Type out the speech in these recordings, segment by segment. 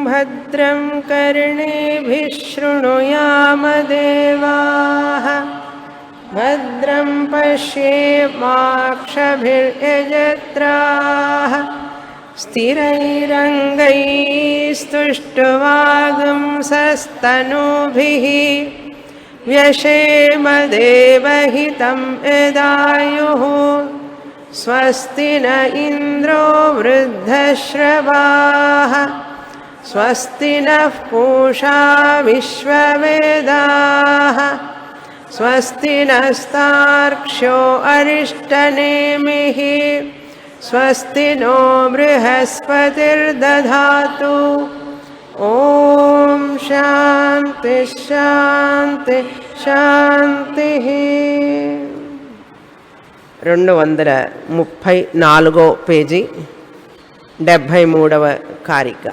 भद्रं कर्णेभिः शृणुयाम देवाः भद्रं पश्येमाक्षभिर्यजत्राः स्थिरैरङ्गैस्तुष्टुवागुंसस्तनूभिः व्यशेम देवहितं यदायुः स्वस्ति न इन्द्रो वृद्धश्रवाः स्वस्ति नः पूषा विश्ववेदाः स्वस्ति नस्तार्क्ष्यो अरिष्टनेमिः स्वस्ति नो बृहस्पतिर्दधातु ఓం శాంతి శాంతి శాంతి 234 పేజీ 73వ కారిక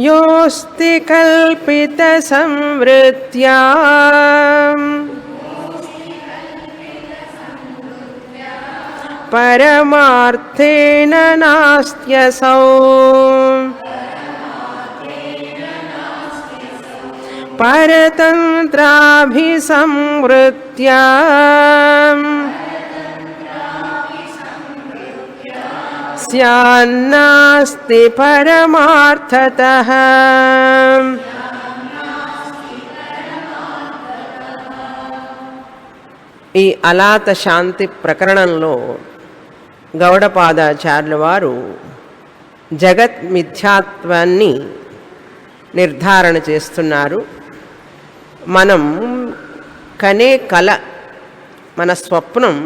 యోస్తి కల్పిత సంవృత్యా పరమార్థేన నాస్త్యసౌ परतन्त्राभिसंवृत्या स्यान्नास्ति परमार्थतः ఈ అలాత శాంతి ప్రకరణంలో గౌడపాదాచార్యుల వారు జగత్ మిథ్యాత్వాన్ని నిర్ధారణ చేస్తున్నారు. మనం కనే కల మన స్వప్నం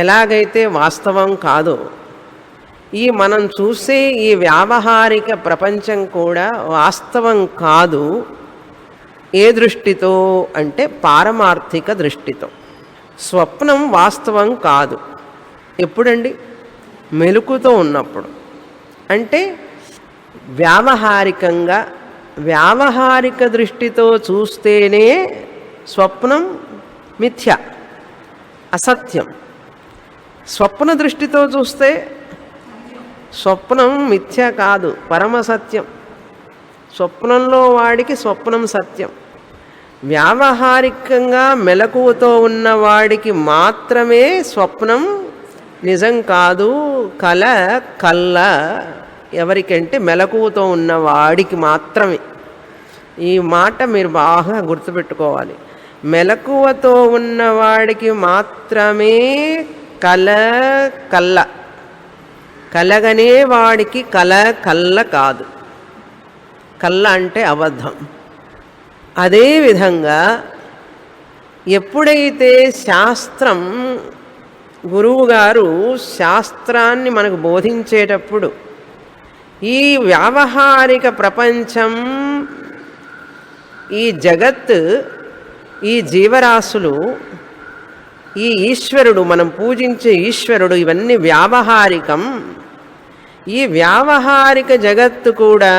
ఎలాగైతే వాస్తవం కాదో ఈ మనం చూసే ఈ వ్యావహారిక ప్రపంచం కూడా వాస్తవం కాదు. ఏ దృష్టితో అంటే పారమార్థిక దృష్టితో. స్వప్నం వాస్తవం కాదు. ఎప్పుడండి? మెలకుతో ఉన్నప్పుడు. అంటే వ్యావహారికంగా వ్యావహారిక దృష్టితో చూస్తేనే స్వప్నం మిథ్య, అసత్యం. స్వప్న దృష్టితో చూస్తే స్వప్నం మిథ్య కాదు, పరమసత్యం. స్వప్నంలో వాడికి స్వప్నం సత్యం. వ్యావహారికంగా మెలకువతో ఉన్నవాడికి మాత్రమే స్వప్నం నిజం కాదు, కల కల్ల. ఎవరికంటే మెలకువతో ఉన్నవాడికి మాత్రమే. ఈ మాట మీరు బాగా గుర్తుపెట్టుకోవాలి. మెలకువతో ఉన్నవాడికి మాత్రమే కల కల్ల. కలగనే వాడికి కల కల్ల కాదు. కల్ల అంటే అబద్ధం. అదేవిధంగా ఎప్పుడైతే శాస్త్రం, గురువుగారు శాస్త్రాన్ని మనకు బోధించేటప్పుడు ఈ వ్యావహారిక ప్రపంచం, ఈ జగత్, ఈ జీవరాశులు, ఈ ఈశ్వరుడు, మనం పూజించే ఈశ్వరుడు, ఇవన్నీ వ్యావహారికం. ఈ వ్యావహారిక జగత్తు కూడా,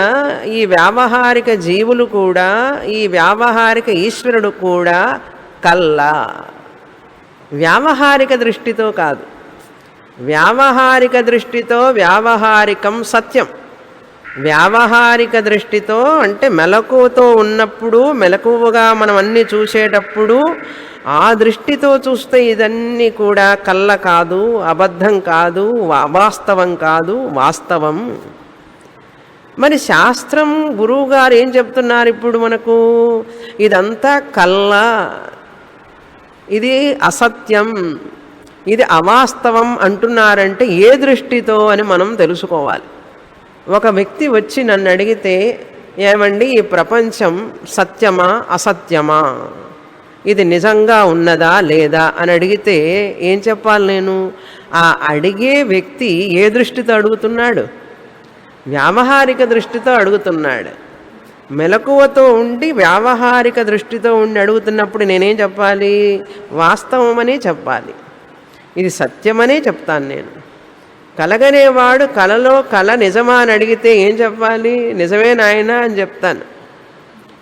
ఈ వ్యావహారిక జీవులు కూడా, ఈ వ్యావహారిక ఈశ్వరుడు కూడా కల్ల. వ్యావహారిక దృష్టితో కాదు. వ్యావహారిక దృష్టితో వ్యావహారికం సత్యం. వ్యావహారిక దృష్టితో అంటే మెలకువతో ఉన్నప్పుడు, మెలకువగా మనం అన్నీ చూసేటప్పుడు ఆ దృష్టితో చూస్తే ఇదన్నీ కూడా కల్ల కాదు, అబద్ధం కాదు, అవాస్తవం కాదు, వాస్తవం. మరి శాస్త్రం, గురువుగారు ఏం చెప్తున్నారు ఇప్పుడు మనకు? ఇదంతా కల్ల, ఇది అసత్యం, ఇది అవాస్తవం అంటున్నారంటే ఏ దృష్టితో అని మనం తెలుసుకోవాలి. ఒక వ్యక్తి వచ్చి నన్ను అడిగితే, ఏమండి ఈ ప్రపంచం సత్యమా అసత్యమా, ఇది నిజంగా ఉన్నదా లేదా అని అడిగితే ఏం చెప్పాలి నేను? ఆ అడిగే వ్యక్తి ఏ దృష్టితో అడుగుతున్నాడు? వ్యావహారిక దృష్టితో అడుగుతున్నాడు. మెలకువతో ఉండి వ్యావహారిక దృష్టితో ఉండి అడుగుతున్నప్పుడు నేనేం చెప్పాలి? వాస్తవమనే చెప్పాలి, ఇది సత్యమనే చెప్తాను నేను. కలగనేవాడు కలలో కల నిజమా అని అడిగితే ఏం చెప్పాలి? నిజమే నాయనా అని చెప్తాను.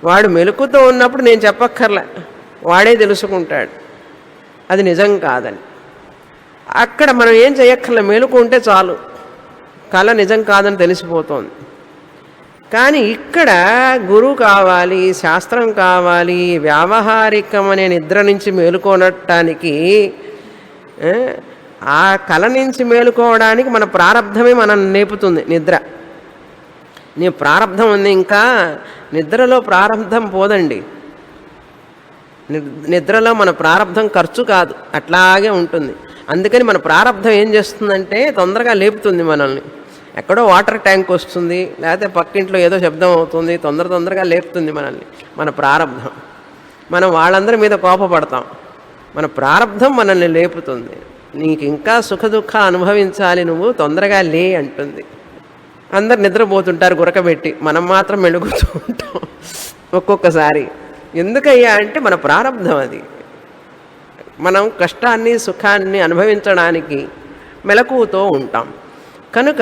వాడు మెలకుతో ఉన్నప్పుడు నేను చెప్పక్కర్లే, వాడే తెలుసుకుంటాడు అది నిజం కాదని. అక్కడ మనం ఏం చేయక్కర్లే, మెలకు ఉంటే చాలు, కళ నిజం కాదని తెలిసిపోతుంది. కానీ ఇక్కడ గురువు కావాలి, శాస్త్రం కావాలి, వ్యావహారికం అనే నిద్ర నుంచి మేలుకోనటానికి ఆ కళ నుంచి మేలుకోవడానికి మన ప్రారంధమే మనం నేపుతుంది నిద్ర. నీ ప్రారంధం ఉంది, ఇంకా నిద్రలో ప్రారంధం పోదండి. నిద్రలో మన ప్రారంధం ఖర్చు కాదు, అట్లాగే ఉంటుంది. అందుకని మన ప్రారంధం ఏం చేస్తుందంటే తొందరగా లేపుతుంది మనల్ని. ఎక్కడో వాటర్ ట్యాంక్ వస్తుంది, లేకపోతే పక్కింట్లో ఏదో శబ్దం అవుతుంది, తొందరగా లేపుతుంది మనల్ని మన ప్రారంధం. మనం వాళ్ళందరి మీద కోపపడతాం, మన ప్రారంధం మనల్ని లేపుతుంది. నీకు ఇంకా సుఖ దుఃఖాలు అనుభవించాలి, నువ్వు తొందరగా లే అంటుంది. అందరు నిద్రపోతుంటారు గురకబెట్టి, మనం మాత్రం మెలుగుతూ ఉంటాం ఒక్కొక్కసారి. ఎందుకయ్యా అంటే మన ప్రారంధం అది. మనం కష్టాన్ని సుఖాన్ని అనుభవించడానికి మెలకువతో ఉంటాం. కనుక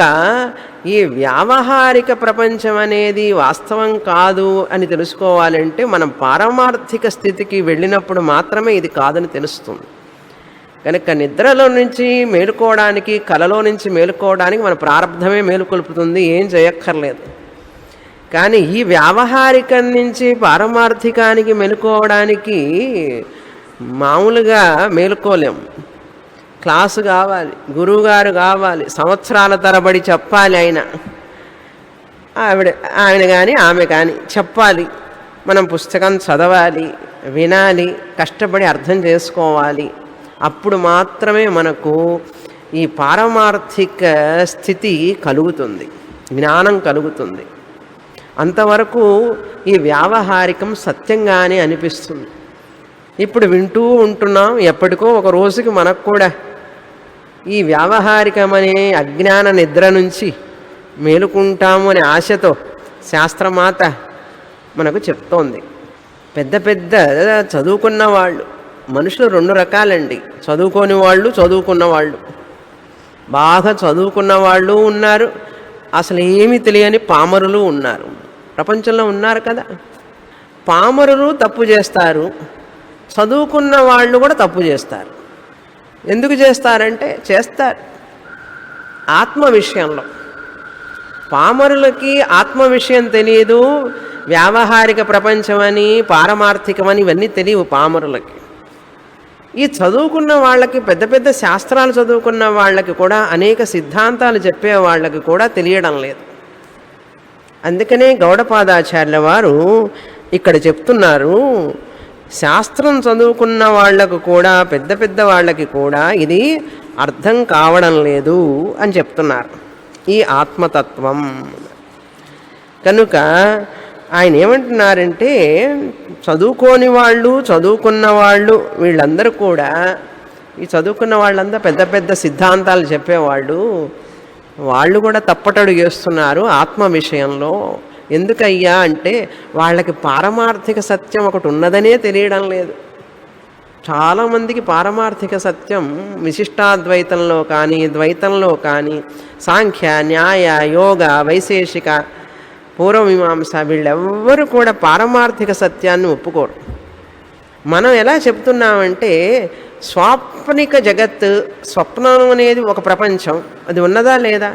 ఈ వ్యావహారిక ప్రపంచం అనేది వాస్తవం కాదు అని తెలుసుకోవాలంటే మనం పారమార్థిక స్థితికి వెళ్ళినప్పుడు మాత్రమే ఇది కాదని తెలుస్తుంది. కనుక నిద్రలో నుంచి మేలుకోవడానికి, కలలో నుంచి మేలుకోవడానికి మన ప్రారంధమే మేలుకొల్పుతుంది, ఏం చేయక్కర్లేదు. కానీ ఈ వ్యావహారికం నుంచి పారమార్థికానికి మేలుకోవడానికి మామూలుగా మేలుకోలేం. క్లాసు కావాలి, గురువుగారు కావాలి, సంవత్సరాల తరబడి చెప్పాలి. ఆయన కానీ ఆమె కానీ చెప్పాలి. మనం పుస్తకం చదవాలి, వినాలి, కష్టపడి అర్థం చేసుకోవాలి. అప్పుడు మాత్రమే మనకు ఈ పారమార్థిక స్థితి కలుగుతుంది, జ్ఞానం కలుగుతుంది. అంతవరకు ఈ వ్యావహారికం సత్యంగానే అనిపిస్తుంది. ఇప్పుడు వింటూ ఉంటున్నాం, ఎప్పటికో ఒక రోజుకి మనకు కూడా ఈ వ్యావహారికమనే అజ్ఞాన నిద్ర నుంచి మేలుకుంటాము అనే ఆశతో శాస్త్రమాత మనకు చెప్తోంది. పెద్ద పెద్ద చదువుకున్న వాళ్ళు, మనుషులు రెండు రకాలండి, చదువుకోని వాళ్ళు, చదువుకున్న వాళ్ళు. బాగా చదువుకున్న వాళ్ళు ఉన్నారు, అసలు ఏమీ తెలియని పామరులు ఉన్నారు. ప్రపంచంలో ఉన్నారు కదా. పామరులు తప్పు చేస్తారు, చదువుకున్న వాళ్ళు కూడా తప్పు చేస్తారు. ఎందుకు చేస్తారంటే చేస్తారు ఆత్మ విషయంలో. పామరులకి ఆత్మ విషయం తెలియదు, వ్యావహారిక ప్రపంచమని పారమార్థికమని ఇవన్నీ తెలియవు పామరులకి. ఈ చదువుకున్న వాళ్ళకి, పెద్ద పెద్ద శాస్త్రాలు చదువుకున్న వాళ్ళకి కూడా, అనేక సిద్ధాంతాలు చెప్పే వాళ్ళకి కూడా తెలియడం లేదు. అందుకనే గౌడపాదాచార్యుల వారు ఇక్కడ చెప్తున్నారు, శాస్త్రం చదువుకున్న వాళ్లకు కూడా, పెద్ద పెద్ద వాళ్ళకి కూడా ఇది అర్థం కావడం లేదు అని చెప్తున్నారు, ఈ ఆత్మతత్వం. కనుక ఆయన ఏమంటున్నారంటే చదువుకోని వాళ్ళు, చదువుకున్న వాళ్ళు, వీళ్ళందరూ కూడా, ఈ చదువుకున్న వాళ్ళంతా పెద్ద పెద్ద సిద్ధాంతాలు చెప్పేవాళ్ళు, వాళ్ళు కూడా తప్పటడుగు చేస్తున్నారు ఆత్మ విషయంలో. ఎందుకయ్యా అంటే వాళ్ళకి పారమార్థిక సత్యం ఒకటి ఉన్నదనే తెలియడం లేదు. చాలామందికి పారమార్థిక సత్యం విశిష్టాద్వైతంలో కానీ, ద్వైతంలో కానీ, సాంఖ్య, న్యాయ, యోగ, వైశేషిక, పూర్వమీమాంస, వీళ్ళెవ్వరూ కూడా పారమార్థిక సత్యాన్ని ఒప్పుకోరు. మనం ఎలా చెప్తున్నామంటే స్వాప్నిక జగత్, స్వప్నం అనేది ఒక ప్రపంచం, అది ఉన్నదా లేదా?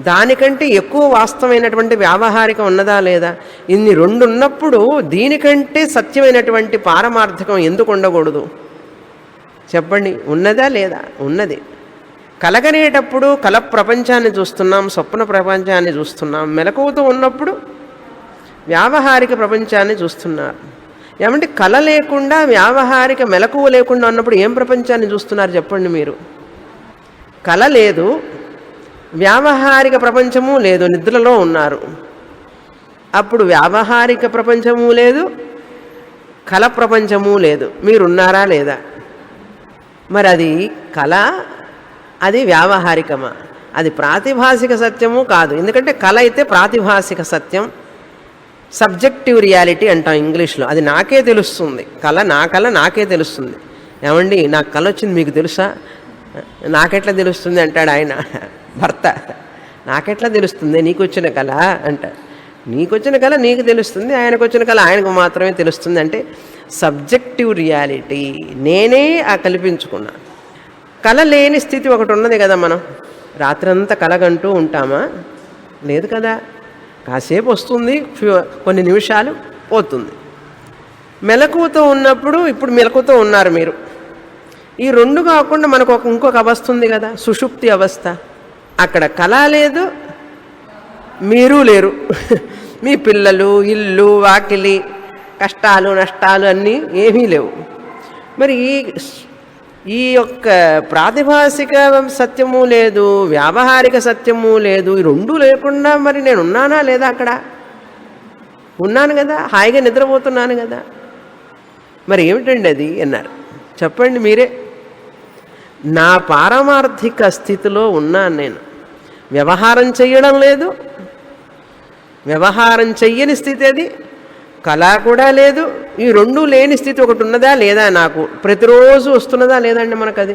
దానికంటే ఎక్కువ వాస్తవమైనటువంటి వ్యావహారికం ఉన్నదా లేదా? ఇన్ని రెండు ఉన్నప్పుడు దీనికంటే సత్యమైనటువంటి పారమార్థికం ఎందుకు ఉండకూడదు చెప్పండి? ఉన్నదా లేదా? ఉన్నది. కలగనేటప్పుడు కల ప్రపంచాన్ని చూస్తున్నాం, స్వప్న ప్రపంచాన్ని చూస్తున్నాం. మెలకువతో ఉన్నప్పుడు వ్యావహారిక ప్రపంచాన్ని చూస్తున్నారు. ఏమంటే కళ లేకుండా, వ్యావహారిక మెలకువ లేకుండా ఉన్నప్పుడు ఏం ప్రపంచాన్ని చూస్తున్నారు చెప్పండి మీరు? కళ లేదు, వ్యావహారిక ప్రపంచము లేదు, నిద్రలో ఉన్నారు. అప్పుడు వ్యావహారిక ప్రపంచము లేదు, కళ ప్రపంచము లేదు, మీరున్నారా లేదా? మరి అది కళ, అది వ్యావహారికమా? అది ప్రాతిభాసిక సత్యము కాదు. ఎందుకంటే కళ అయితే ప్రాతిభాసిక సత్యం, సబ్జెక్టివ్ రియాలిటీ అంటాం ఇంగ్లీష్లో. అది నాకే తెలుస్తుంది, నా కళ నాకే తెలుస్తుంది. ఏమండి నాకు కళ వచ్చింది మీకు తెలుసా? నాకెట్లా తెలుస్తుంది అంటాడు ఆయన భర్త. నాకెట్లా తెలుస్తుంది నీకు వచ్చిన కళ అంటాడు. నీకు వచ్చిన కళ నీకు తెలుస్తుంది, ఆయనకు వచ్చిన కళ ఆయనకు మాత్రమే తెలుస్తుంది. అంటే సబ్జెక్టివ్ రియాలిటీ నేనే కల్పించుకున్నా. కళ లేని స్థితి ఒకటి ఉన్నది కదా. మనం రాత్రంతా కలగంటూ ఉంటామా? లేదు కదా. కాసేపు వస్తుంది, కొన్ని నిమిషాలు పోతుంది. మెలకువతో ఉన్నప్పుడు, ఇప్పుడు మెలకువతో ఉన్నారు మీరు. ఈ రెండు కాకుండా మనకు ఇంకొక అవస్థ ఉంది కదా, సుషుప్తి అవస్థ. అక్కడ కళ లేదు, మీరు లేరు. మీ పిల్లలు, ఇల్లు, వాకిలి, కష్టాలు నష్టాలు అన్నీ ఏమీ లేవు. మరి ఈ యొక్క ప్రాతిభాసిక సత్యము లేదు, వ్యావహారిక సత్యము లేదు, ఈ రెండు లేకుండా మరి నేను ఉన్నానా లేదా? అక్కడ ఉన్నాను కదా, హాయిగా నిద్రపోతున్నాను కదా. మరి ఏమిటండి అది అన్నారు. చెప్పండి మీరే. నా పారమార్థిక స్థితిలో ఉన్నాను నేను. వ్యవహారం చెయ్యడం లేదు, వ్యవహారం చెయ్యని స్థితి అది. కళ కూడా లేదు. ఈ రెండు లేని స్థితి ఒకటి ఉన్నదా లేదా? నాకు ప్రతిరోజు వస్తున్నదా లేదండి మనకు అది?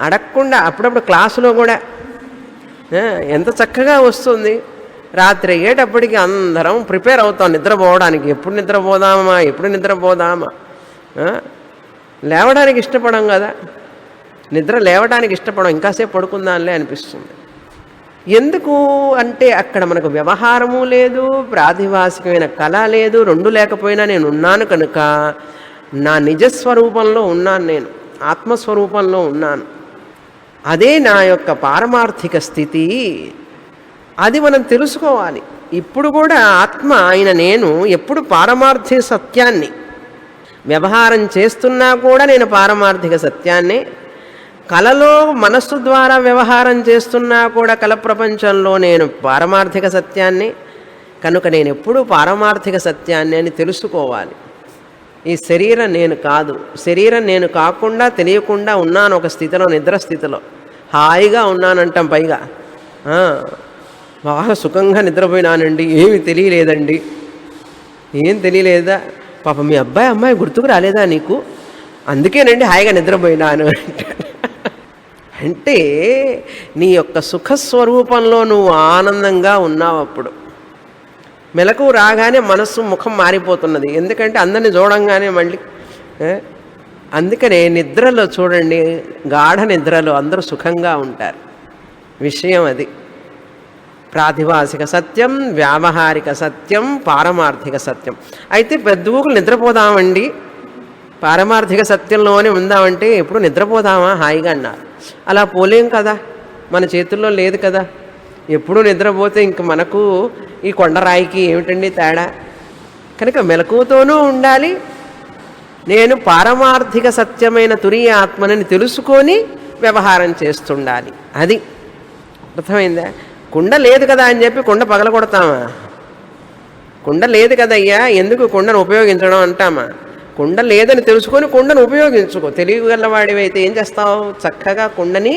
అడగకుండా అప్పుడప్పుడు క్లాసులో కూడా ఎంత చక్కగా వస్తుంది. రాత్రి అయ్యేటప్పటికి అందరం ప్రిపేర్ అవుతాం నిద్రపోవడానికి. ఎప్పుడు నిద్రపోదామా, ఎప్పుడు నిద్రపోదామా. లేవడానికి ఇష్టపడం కదా, నిద్ర లేవడానికి ఇష్టపడం, ఇంకాసేపు పడుకుందాంలే అనిపిస్తుంది. ఎందుకు అంటే అక్కడ మనకు వ్యవహారము లేదు, ప్రాతిభాసికమైన కళ లేదు, రెండు లేకపోయినా నేను ఉన్నాను కనుక నా నిజస్వరూపంలో ఉన్నాను, నేను ఆత్మస్వరూపంలో ఉన్నాను. అదే నా యొక్క పారమార్థిక స్థితి. అది మనం తెలుసుకోవాలి. ఇప్పుడు కూడా ఆత్మ అయిన నేను ఎప్పుడు పారమార్థిక సత్యాన్ని వ్యవహారం చేస్తున్నా కూడా నేను పారమార్థిక సత్యాన్ని, కలలో మనస్సు ద్వారా వ్యవహారం చేస్తున్నా కూడా కల ప్రపంచంలో నేను పారమార్థిక సత్యాన్ని. కనుక నేను ఎప్పుడూ పారమార్థిక సత్యాన్ని అని తెలుసుకోవాలి. ఈ శరీరం నేను కాదు, శరీరం నేను కాకుండా తెలియకుండా ఉన్నాను ఒక స్థితిలో, నిద్ర స్థితిలో హాయిగా ఉన్నానంటాం. పైగా బాగా సుఖంగా నిద్రపోయినానండి, ఏమి తెలియలేదండి. ఏం తెలియలేదా? పాప మీ అబ్బాయి అమ్మాయి గుర్తుకు రాలేదా నీకు? అందుకేనండి హాయిగా నిద్రపోయినాను అంటే నీ యొక్క సుఖస్వరూపంలో నువ్వు ఆనందంగా ఉన్నావు. అప్పుడు మెలకు రాగానే మనస్సు ముఖం మారిపోతున్నది. ఎందుకంటే అందరిని చూడంగానే మళ్ళీ అందుకనే నిద్రలో చూడండి, గాఢ నిద్రలో అందరూ సుఖంగా ఉంటారు. విషయం అది. ప్రాతిభాసిక సత్యం, వ్యావహారిక సత్యం, పారమార్థిక సత్యం. అయితే పెద్దూకులు నిద్రపోదామండి, పారమార్థిక సత్యంలోనే ఉందామంటే ఎప్పుడు నిద్రపోదామా హాయిగా అన్నారు. అలా పోలేం కదా, మన చేతుల్లో లేదు కదా. ఎప్పుడూ నిద్రపోతే ఇంక మనకు ఈ కొండరాయికి ఏమిటండి తేడా? కనుక మెలకువతోనూ ఉండాలి. నేను పారమార్థిక సత్యమైన తురీయ ఆత్మనని తెలుసుకొని వ్యవహారం చేస్తుండాలి. అది అర్థమైందా? కుండ లేదు కదా అని చెప్పి కుండ పగలగొడతామా? కుండ లేదు కదయ్యా, ఎందుకు కుండను ఉపయోగించడం అంటామా? కుండ లేదని తెలుసుకొని కుండను ఉపయోగించుకో. తెలియగలవాడివైతే ఏం చేస్తావు? చక్కగా కుండని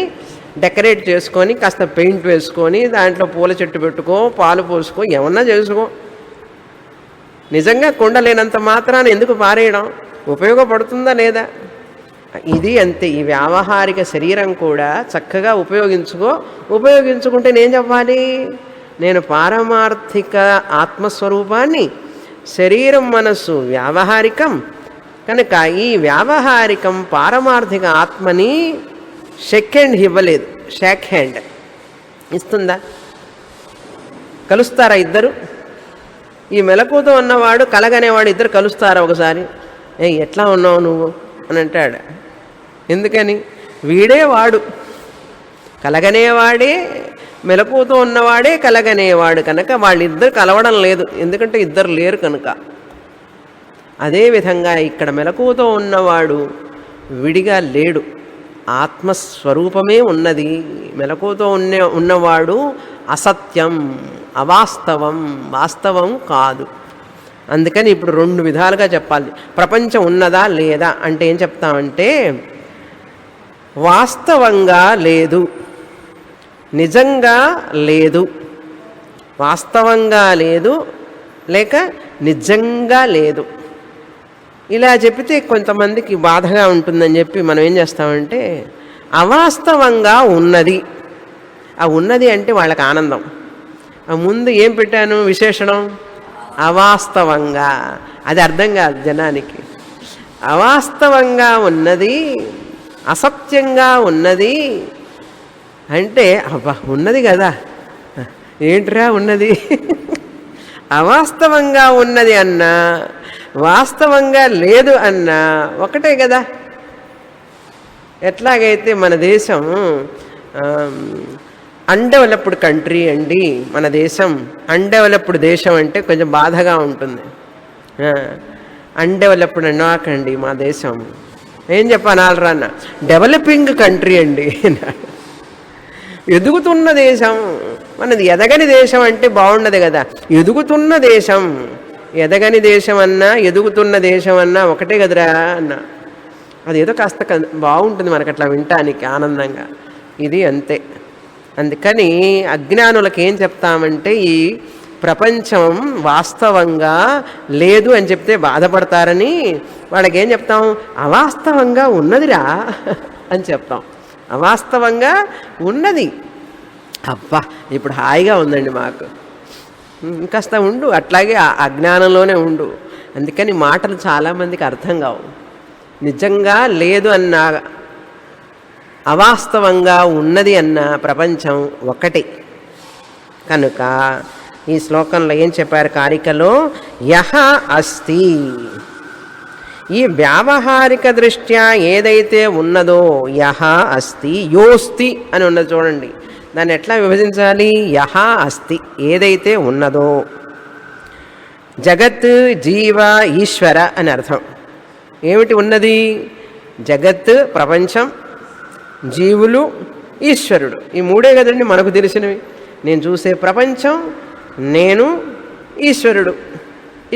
డెకరేట్ చేసుకొని, కాస్త పెయింట్ వేసుకొని, దాంట్లో పూల చెట్టు పెట్టుకో, పాలు పోసుకో, ఏమన్నా చేసుకో. నిజంగా కుండ లేనంత మాత్రాన ఎందుకు పారేయడం? ఉపయోగపడుతుందా లేదా? ఇది అంతే. ఈ వ్యావహారిక శరీరం కూడా చక్కగా ఉపయోగించుకో. ఉపయోగించుకుంటే నేను చెప్పాలి, నేను పారమార్థిక ఆత్మస్వరూపాన్ని, శరీరం మనస్సు వ్యావహారికం కనుక ఈ వ్యావహారికం పారమార్థిక ఆత్మని షేక్ హ్యాండ్ ఇవ్వలేదు. షేక్ హ్యాండ్ ఇస్తుందా? కలుస్తారా ఇద్దరు? ఈ మెలకువతో ఉన్నవాడు కలగనేవాడు ఇద్దరు కలుస్తారా ఒకసారి? ఎట్లా ఉన్నావు నువ్వు అని అంటాడు. ఎందుకని? వీడే వాడు, కలగనేవాడే, మెలకువతో ఉన్నవాడే కలగనేవాడు కనుక వాళ్ళిద్దరు కలవడం లేదు. ఎందుకంటే ఇద్దరు లేరు కనుక. అదేవిధంగా ఇక్కడ మెలకువతో ఉన్నవాడు విడిగా లేడు, ఆత్మస్వరూపమే ఉన్నది. మెలకువతో ఉన్నవాడు అసత్యం, అవాస్తవం, వాస్తవం కాదు. అందుకని ఇప్పుడు రెండు విధాలుగా చెప్పాలి. ప్రపంచం ఉన్నదా లేదా అంటే ఏం చెప్తామంటే, వాస్తవంగా లేదు, నిజంగా లేదు. వాస్తవంగా లేదు లేక నిజంగా లేదు. ఇలా చెప్తే కొంతమందికి బాధగా ఉంటుందని చెప్పి మనం ఏం చేస్తామంటే, అవాస్తవంగా ఉన్నది. ఆ ఉన్నది అంటే వాళ్ళకి ఆనందం. ఆ ముందు ఏం పెట్టాను విశేషణం? అవాస్తవంగా. అది అర్థం కాదు జనానికి. అవాస్తవంగా ఉన్నది, అసత్యంగా ఉన్నది అంటే అబ్బా ఉన్నది కదా, ఏంట్రా ఉన్నది? అవాస్తవంగా ఉన్నది అన్నా వాస్తవంగా లేదు అన్నా ఒకటే కదా. ఎట్లాగైతే మన దేశం అన్డెవలప్డ్ కంట్రీ అండి, మన దేశం అన్డెవలప్డ్ దేశం అంటే కొంచెం బాధగా ఉంటుంది. అన్డెవలప్డ్ అన్నాకండి మా దేశం, ఏం చెప్పనాలరా అన్న, డెవలపింగ్ కంట్రీ అండి. ఎదుగుతున్న దేశం మనది. ఎదగని దేశం అంటే బాగుండదు కదా. ఎదుగుతున్న దేశం, ఎదగని దేశం అన్నా ఎదుగుతున్న దేశం అన్నా ఒకటే కదరా అన్న. అదేదో కాస్త బాగుంటుంది మనకు అట్లా వినటానికి ఆనందంగా. ఇది అంతే. అందుకని అజ్ఞానులకు ఏం చెప్తామంటే ఈ ప్రపంచం వాస్తవంగా లేదు అని చెప్తే బాధపడతారని వాళ్ళకి ఏం చెప్తాం, అవాస్తవంగా ఉన్నదిరా అని చెప్తాం. అవాస్తవంగా ఉన్నది. అబ్బా ఇప్పుడు హాయిగా ఉందండి మాకు, ఇంకాస్త ఉండు అట్లాగే అజ్ఞానంలోనే ఉండు. అందుకని మాటలు చాలామందికి అర్థం కావు. నిజంగా లేదు అన్నా అవాస్తవంగా ఉన్నది అన్న ప్రపంచం ఒకటి. కనుక ఈ శ్లోకంలో ఏం చెప్పారు కారికలో, యహ అస్తి, ఈ వ్యావహారిక దృష్ట్యా ఏదైతే ఉన్నదో, యహ అస్తి, యోస్తి అని ఉన్నది చూడండి. దాన్ని ఎట్లా విభజించాలి? యహ అస్తి, ఏదైతే ఉన్నదో. జగత్, జీవ, ఈశ్వర అని అర్థం. ఏమిటి ఉన్నది? జగత్ ప్రపంచం, జీవులు, ఈశ్వరుడు. ఈ మూడే కదండి మనకు తెలిసినవి. నేను చూసే ప్రపంచం, నేను, ఈశ్వరుడు,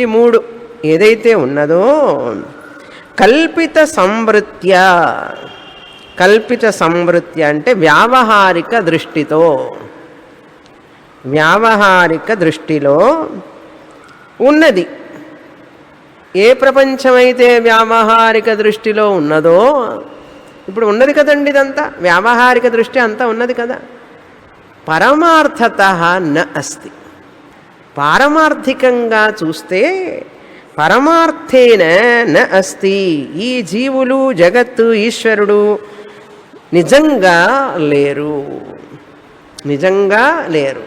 ఈ మూడు ఏదైతే ఉన్నదో కల్పిత సంవృత్య. కల్పిత సంవృత్య అంటే వ్యావహారిక దృష్టితో, వ్యావహారిక దృష్టిలో ఉన్నది. ఏ ప్రపంచమైతే వ్యావహారిక దృష్టిలో ఉన్నదో, ఇప్పుడు ఉన్నది కదండి ఇదంతా వ్యావహారిక దృష్టి అంతా ఉన్నది కదా. పరమార్థత న అస్తి, పారమార్థికంగా చూస్తే పరమార్థేన న అస్తి, ఈ జీవులు, జగత్తు, ఈశ్వరుడు నిజంగా లేరు, నిజంగా లేరు,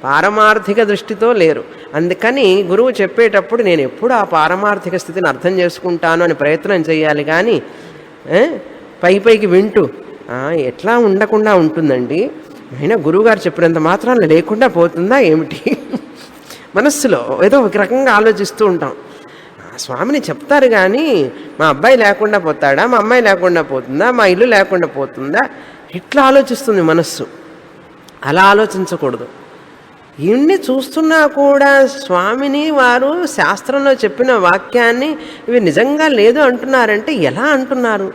పారమార్థిక దృష్టితో లేరు. అందుకని గురువు చెప్పేటప్పుడు నేను ఎప్పుడు ఆ పారమార్థిక స్థితిని అర్థం చేసుకుంటాను అని ప్రయత్నం చేయాలి. కానీ పైకి వింటూ ఎట్లా ఉండకుండా ఉంటుందండి, అయినా గురువుగారు చెప్పినంత మాత్రం లేకుండా పోతుందా ఏమిటి? మనస్సులో ఏదో ఒక రకంగా ఆలోచిస్తూ ఉంటాం. స్వామిని చెప్తారు కానీ మా అబ్బాయి లేకుండా పోతాడా, మా అమ్మాయి లేకుండా పోతుందా, మా ఇల్లు లేకుండా పోతుందా, ఇట్లా ఆలోచిస్తుంది మనస్సు. అలా ఆలోచించకూడదు. ఇన్ని చూస్తున్నా కూడా స్వామిని వారు శాస్త్రంలో చెప్పిన వాక్యాన్ని ఇవి నిజంగా లేదు అంటున్నారంటే ఎలా అంటున్నారు,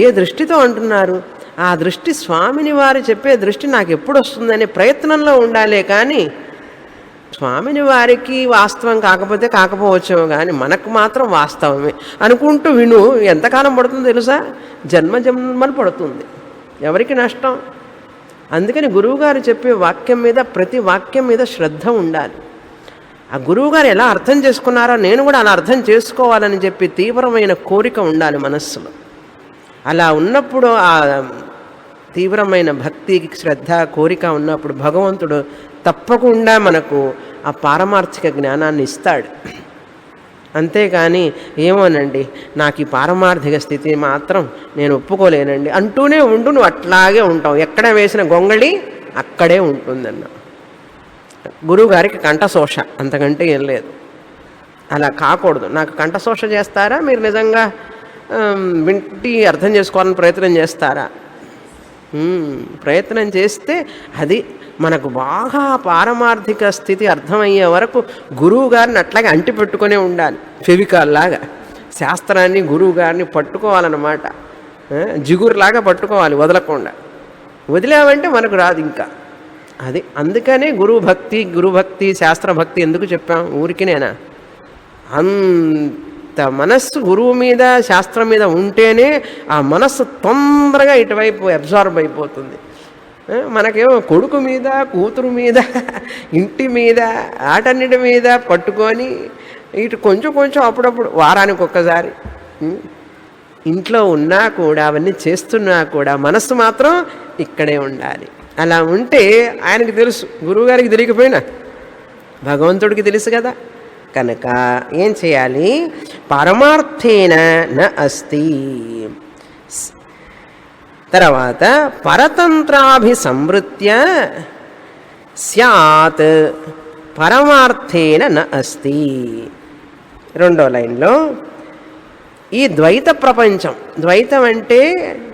ఏ దృష్టితో అంటున్నారు? ఆ దృష్టి స్వామిని వారు చెప్పే దృష్టి నాకు ఎప్పుడు వస్తుందనే ప్రయత్నంలో ఉండాలే. కానీ స్వామిని వారికి వాస్తవం కాకపోతే కాకపోవచ్చేమో, కానీ మనకు మాత్రం వాస్తవమే అనుకుంటూ విను. ఎంతకాలం పడుతుందో తెలుసా? జన్మలు పడుతుంది. ఎవరికి నష్టం? అందుకని గురువుగారు చెప్పే వాక్యం మీద, ప్రతి వాక్యం మీద శ్రద్ధ ఉండాలి. ఆ గురువుగారు ఎలా అర్థం చేసుకున్నారో నేను కూడా అలా అర్థం చేసుకోవాలని చెప్పి తీవ్రమైన కోరిక ఉండాలి మనస్సులో. అలా ఉన్నప్పుడు ఆ తీవ్రమైన భక్తికి శ్రద్ధ, కోరిక ఉన్నప్పుడు భగవంతుడు తప్పకుండా మనకు ఆ పారమార్థిక జ్ఞానాన్ని ఇస్తాడు. అంతేకాని ఏమోనండి నాకు ఈ పారమార్థిక స్థితి మాత్రం నేను ఒప్పుకోలేనండి అంటూనే ఉండు, నువ్వు అట్లాగే ఉంటావు. ఎక్కడ వేసిన గొంగళి అక్కడే ఉంటుందన్న. గురువుగారికి కంఠశోష, అంతకంటే ఏం లేదు. అలా కాకూడదు. నాకు కంఠశోష చేస్తారా? మీరు నిజంగా వింటి అర్థం చేసుకోవాలని ప్రయత్నం చేస్తారా? ప్రయత్నం చేస్తే అది మనకు బాగా పారమార్థిక స్థితి అర్థమయ్యే వరకు గురువు గారిని అట్లాగే అంటి పెట్టుకునే ఉండాలి. ఫెవికాల్లాగా శాస్త్రాన్ని, గురువు గారిని పట్టుకోవాలన్నమాట. జిగురులాగా పట్టుకోవాలి, వదలకుండా. వదిలేవంటే మనకు రాదు ఇంకా. అది అందుకనే గురుభక్తి శాస్త్రభక్తి ఎందుకు చెప్పాం? ఊరికినేనా? అంత మనస్సు గురువు మీద, శాస్త్రం మీద ఉంటేనే ఆ మనస్సు తొందరగా ఇటువైపు అబ్జార్బ్ అయిపోతుంది. మనకేమో కొడుకు మీద, కూతురు మీద, ఇంటి మీద, ఆటన్నిటి మీద పట్టుకొని ఇటు కొంచెం కొంచెం అప్పుడప్పుడు వారానికి ఒక్కసారి ఇంట్లో ఉన్నా కూడా, అవన్నీ చేస్తున్నా కూడా మనస్సు మాత్రం ఇక్కడే ఉండాలి. అలా ఉంటే ఆయనకి తెలుసు, గురువుగారికి తెలియకపోయినా భగవంతుడికి తెలుసు కదా. కనుక ఏం చేయాలి? పరమార్థేన న అస్తి. తర్వాత పరతంత్రాభిసంవృత్య స్యాత్ పరమార్థేన న అస్తి. రెండో లైన్లో ఈ ద్వైత ప్రపంచం, ద్వైతం అంటే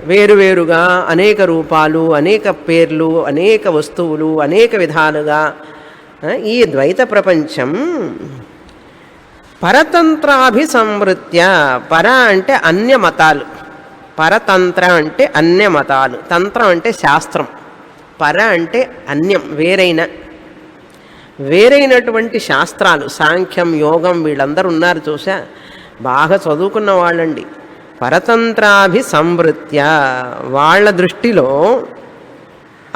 వేరువేరుగా అనేక రూపాలు, అనేక పేర్లు, అనేక వస్తువులు, అనేక విధాలుగా ఈ ద్వైత ప్రపంచం పరతంత్రాభిసంవృత్య, పర అంటే అన్య మతాలు, పరతంత్ర అంటే అన్య మతాలు, తంత్రం అంటే శాస్త్రం, పర అంటే అన్యం వేరైనటువంటి శాస్త్రాలు, సాంఖ్యం, యోగం, వీళ్ళందరూ ఉన్నారు చూసా, బాగా చదువుకున్న వాళ్ళండి. పరతంత్రాభిసంవృత్య, వాళ్ళ దృష్టిలో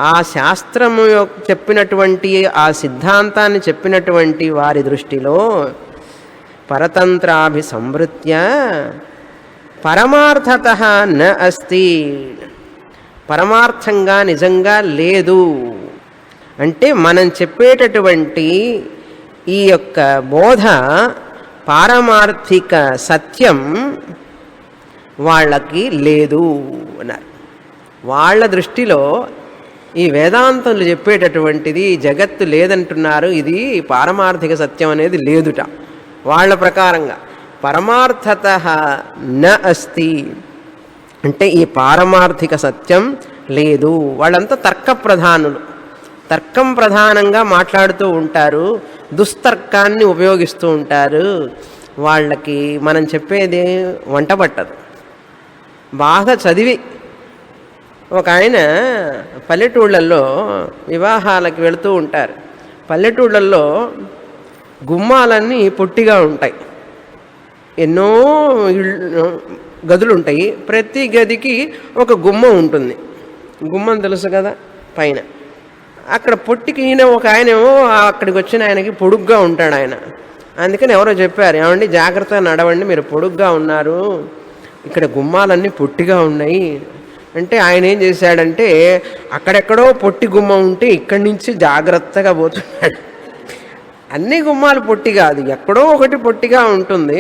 ఆ శాస్త్రము చెప్పినటువంటి ఆ సిద్ధాంతాన్ని చెప్పినటువంటి వారి దృష్టిలో పరతంత్రాభిసంవృత్య పరమార్థతః న అస్తి, పరమార్థంగా నిజంగా లేదు. అంటే మనం చెప్పేటటువంటి ఈ యొక్క బోధ పారమార్థిక సత్యం వాళ్ళకి లేదు అన్నారు. వాళ్ళ దృష్టిలో ఈ వేదాంతులు చెప్పేటటువంటిది జగత్తు లేదంటున్నారు, ఇది పారమార్థిక సత్యం అనేది లేదుట. వాళ్ళ ప్రకారంగా పరమార్థతః న అస్తి అంటే ఈ పారమార్థిక సత్యం లేదు. వాళ్ళంతా తర్క ప్రధానులు, తర్కం ప్రధానంగా మాట్లాడుతూ ఉంటారు, దుస్తర్కాన్ని ఉపయోగిస్తూ ఉంటారు. వాళ్ళకి మనం చెప్పేది వంట పట్టదు. బాగా చదివి ఒక ఆయన పల్లెటూళ్ళల్లో వివాహాలకు వెళుతూ ఉంటారు. పల్లెటూళ్ళల్లో గుమ్మాలన్నీ పొట్టిగా ఉంటాయి, ఎన్నో గదులు ఉంటాయి, ప్రతి గదికి ఒక గుమ్మం ఉంటుంది. గుమ్మం తెలుసు కదా పైన. అక్కడ పొట్టికి ఈయన ఒక ఆయనేమో అక్కడికి వచ్చిన ఆయనకి పొడుగ్గా ఉంటాడు ఆయన. అందుకని ఎవరో చెప్పారు, ఏమండి జాగ్రత్తగా నడవండి, మీరు పొడుగ్గా ఉన్నారు, ఇక్కడ గుమ్మాలన్నీ పొట్టిగా ఉన్నాయి అంటే ఆయన ఏం చేశాడంటే అక్కడెక్కడో పొట్టి గుమ్మం ఉంటే ఇక్కడి నుంచి జాగ్రత్తగా పోతున్నాడు. అన్ని గుమ్మాలు పొట్టి కాదు, ఎక్కడో ఒకటి పొట్టిగా ఉంటుంది.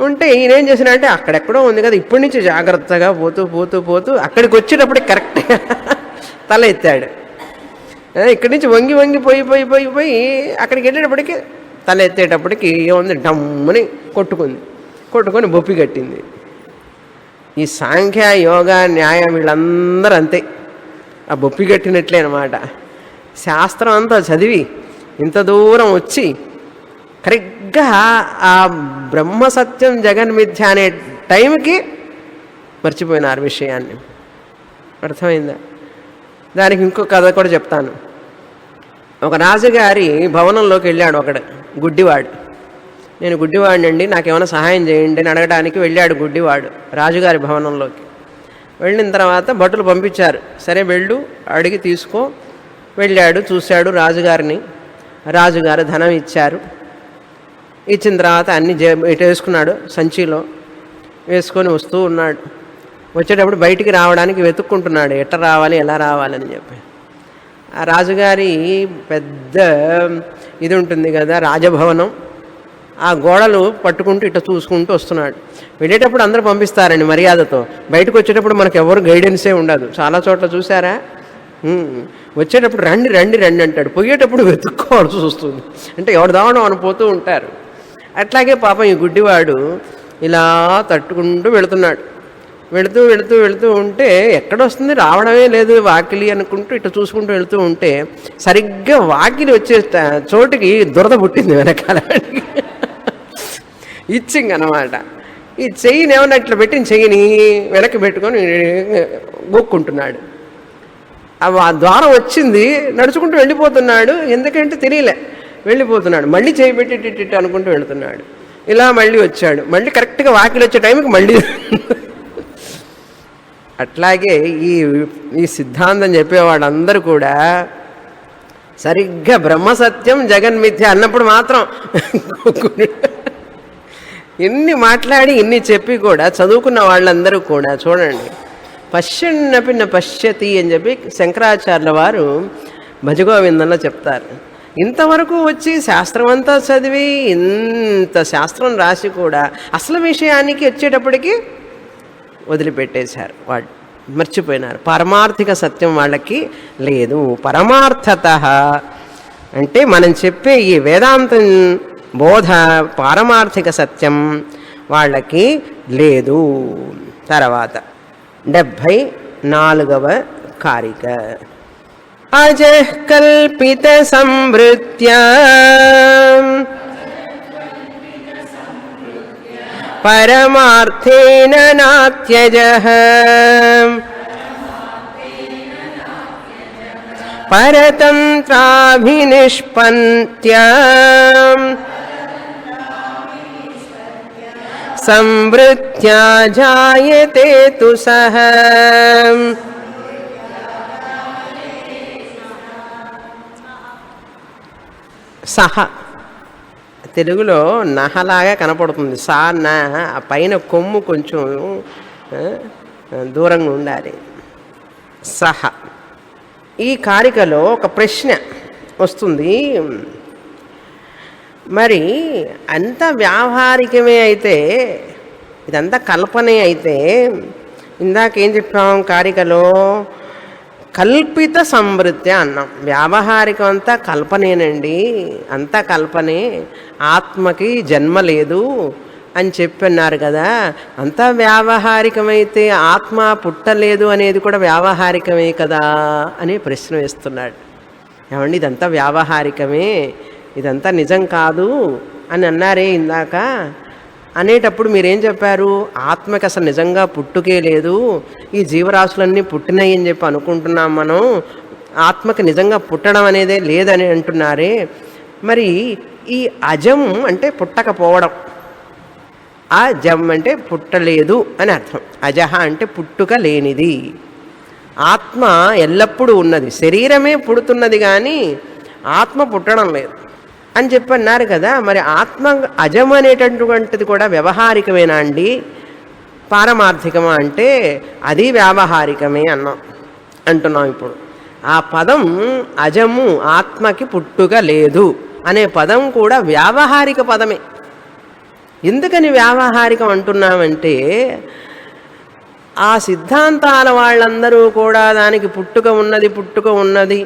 ఉంటే ఈయన ఏం చేసినాడంటే అక్కడెక్కడో ఉంది కదా, ఇప్పటి నుంచి జాగ్రత్తగా పోతూ పోతూ పోతూ అక్కడికి వచ్చేటప్పటికి కరెక్ట్గా తల ఎత్తాడు. ఇక్కడి నుంచి వంగి వంగి పోయి పోయి పోయి పోయి అక్కడికి వెళ్ళేటప్పటికి తల ఎత్తేటప్పటికి ఏముంది, డమ్ముని కొట్టుకొని బొప్పి కట్టింది. ఈ సాంఖ్య, యోగ, న్యాయం వీళ్ళందరూ అంతే, ఆ బొప్పి కట్టినట్లే అనమాట. శాస్త్రం అంతా చదివి ఇంత దూరం వచ్చి కరెక్ట్గా ఆ బ్రహ్మసత్యం జగన్మిథ్య అనే టైంకి మర్చిపోయినారు విషయాన్ని. అర్థమైందా? దానికి ఇంకో కథ కూడా చెప్తాను. ఒక రాజుగారి భవనంలోకి వెళ్ళాడు ఒకడు గుడ్డివాడు. నేను గుడ్డివాడినండి, నాకేమైనా సహాయం చేయండి అని అడగడానికి వెళ్ళాడు గుడ్డివాడు రాజుగారి భవనంలోకి. వెళ్ళిన తర్వాత భటులు పంపించారు, సరే వెళ్ళు, అడిగి తీసుకో. వెళ్ళాడు, చూశాడు రాజుగారిని. రాజుగారు ధనం ఇచ్చారు. ఇచ్చిన తర్వాత అన్ని ఇటు వేసుకున్నాడు, సంచిలో వేసుకొని వస్తూ ఉన్నాడు. వచ్చేటప్పుడు బయటికి రావడానికి వెతుక్కుంటున్నాడు, ఎట్ట రావాలి, ఎలా రావాలని చెప్పి. ఆ రాజుగారి పెద్ద ఇది ఉంటుంది కదా రాజభవనం, ఆ గోడలు పట్టుకుంటూ ఇట్లా చూసుకుంటూ వస్తున్నాడు. వెళ్ళేటప్పుడు అందరూ పంపిస్తారండి మర్యాదతో, బయటకు వచ్చేటప్పుడు మనకు ఎవరు గైడెన్సే ఉండదు. చాలా చోట్ల చూసారా, వచ్చేటప్పుడు రండి రండి రండి అంటాడు, పోయేటప్పుడు వెతుక్కోవాల్సి వస్తుంది. అంటే ఎవరు దావడం అని పోతూ ఉంటారు. అట్లాగే పాపం ఈ గుడ్డివాడు ఇలా తట్టుకుంటూ వెళుతున్నాడు. వెళుతూ వెళుతూ వెళుతూ ఉంటే ఎక్కడొస్తుంది, రావడమే లేదు వాకిలి అనుకుంటూ ఇట్లా చూసుకుంటూ వెళుతూ ఉంటే సరిగ్గా వాకిలి వచ్చే చోటుకి దురద పుట్టింది వెనకాల. ఇచ్చింగ్ అనమాట. ఈ చెయ్యిని ఏమన్నా ఇట్లా పెట్టిన చెయ్యిని వెనక్కి పెట్టుకొని గోక్కుంటున్నాడు. ఆ ద్వారం వచ్చింది, నడుచుకుంటూ వెళ్ళిపోతున్నాడు. ఎందుకంటే తెలియలే, వెళ్ళిపోతున్నాడు. మళ్ళీ చేయి పెట్టి అనుకుంటూ వెళుతున్నాడు. ఇలా మళ్ళీ వచ్చాడు, మళ్ళీ కరెక్ట్గా వాకిలి వచ్చే టైంకి మళ్ళీ. అట్లాగే ఈ సిద్ధాంతం చెప్పేవాళ్ళందరూ కూడా సరిగ్గా బ్రహ్మసత్యం జగన్మిథ్య అన్నప్పుడు మాత్రం ఇన్ని మాట్లాడి ఇన్ని చెప్పి కూడా చదువుకున్న వాళ్ళందరూ కూడా చూడండి, పశ్యన్నపి న పశ్యతి అని చెప్పి శంకరాచార్యుల వారు భజగోవిందంలో చెప్తారు. ఇంతవరకు వచ్చి శాస్త్రం అంతా చదివి ఇంత శాస్త్రం రాసి కూడా అసలు విషయానికి వచ్చేటప్పటికి వదిలిపెట్టేశారు, వాళ్ళు మర్చిపోయినారు. పారమార్థిక సత్యం వాళ్ళకి లేదు. పరమార్థత అంటే మనం చెప్పే ఈ వేదాంతం బోధ పారమార్థిక సత్యం వాళ్ళకి లేదు. తర్వాత 74వ కారిక. అజః కల్పిత సంవృత్యా పరమార్థేన నాత్యజః పరతంత్రాభినిష్పన్త్యా సంవృత్యా జాయతే తు సః. సహ తెలుగులో నహలాగా కనపడుతుంది. సా నా ఆ పైన కొమ్ము కొంచెం దూరంగా ఉండాలి. సహ. ఈ కారికలో ఒక ప్రశ్న వస్తుంది. మరి అంత వ్యావహారికమే అయితే, ఇదంతా కల్పనే అయితే, ఇందాకేం చెప్పాం కారికలో కల్పిత సంవృత్తి అన్నాం. వ్యావహారికం అంతా కల్పనేనండి, అంతా కల్పనే, ఆత్మకి జన్మ లేదు అని చెప్పన్నారు కదా. అంతా వ్యావహారికమైతే ఆత్మ పుట్టలేదు అనేది కూడా వ్యావహారికమే కదా అని ప్రశ్న వేస్తున్నాడు. ఏమండి ఇదంతా వ్యావహారికమే, ఇదంతా నిజం కాదు అని అన్నారే ఇందాక. అనేటప్పుడు మీరేం చెప్పారు? ఆత్మకి అసలు నిజంగా పుట్టుకే లేదు, ఈ జీవరాశులన్నీ పుట్టినాయి అని చెప్పి అనుకుంటున్నాం మనం, ఆత్మకి నిజంగా పుట్టడం అనేదే లేదని అంటున్నారే. మరి ఈ అజం అంటే పుట్టకపోవడం, అజం అంటే పుట్టలేదు అని అర్థం. అజహ అంటే పుట్టుక లేనిది. ఆత్మ ఎల్లప్పుడూ ఉన్నది, శరీరమే పుడుతున్నది కానీ ఆత్మ పుట్టడం లేదు అని చెప్పి అన్నారు కదా. మరి ఆత్మ అజం అనేటటువంటిది కూడా వ్యవహారికమేనా అండి, పారమార్థికమా అంటే అది వ్యావహారికమే అంటున్నాం. ఇప్పుడు ఆ పదం అజము, ఆత్మకి పుట్టుక లేదు అనే పదం కూడా వ్యావహారిక పదమే. ఎందుకని వ్యావహారికం అంటున్నామంటే, ఆ సిద్ధాంతాల వాళ్ళందరూ కూడా దానికి పుట్టుక ఉన్నది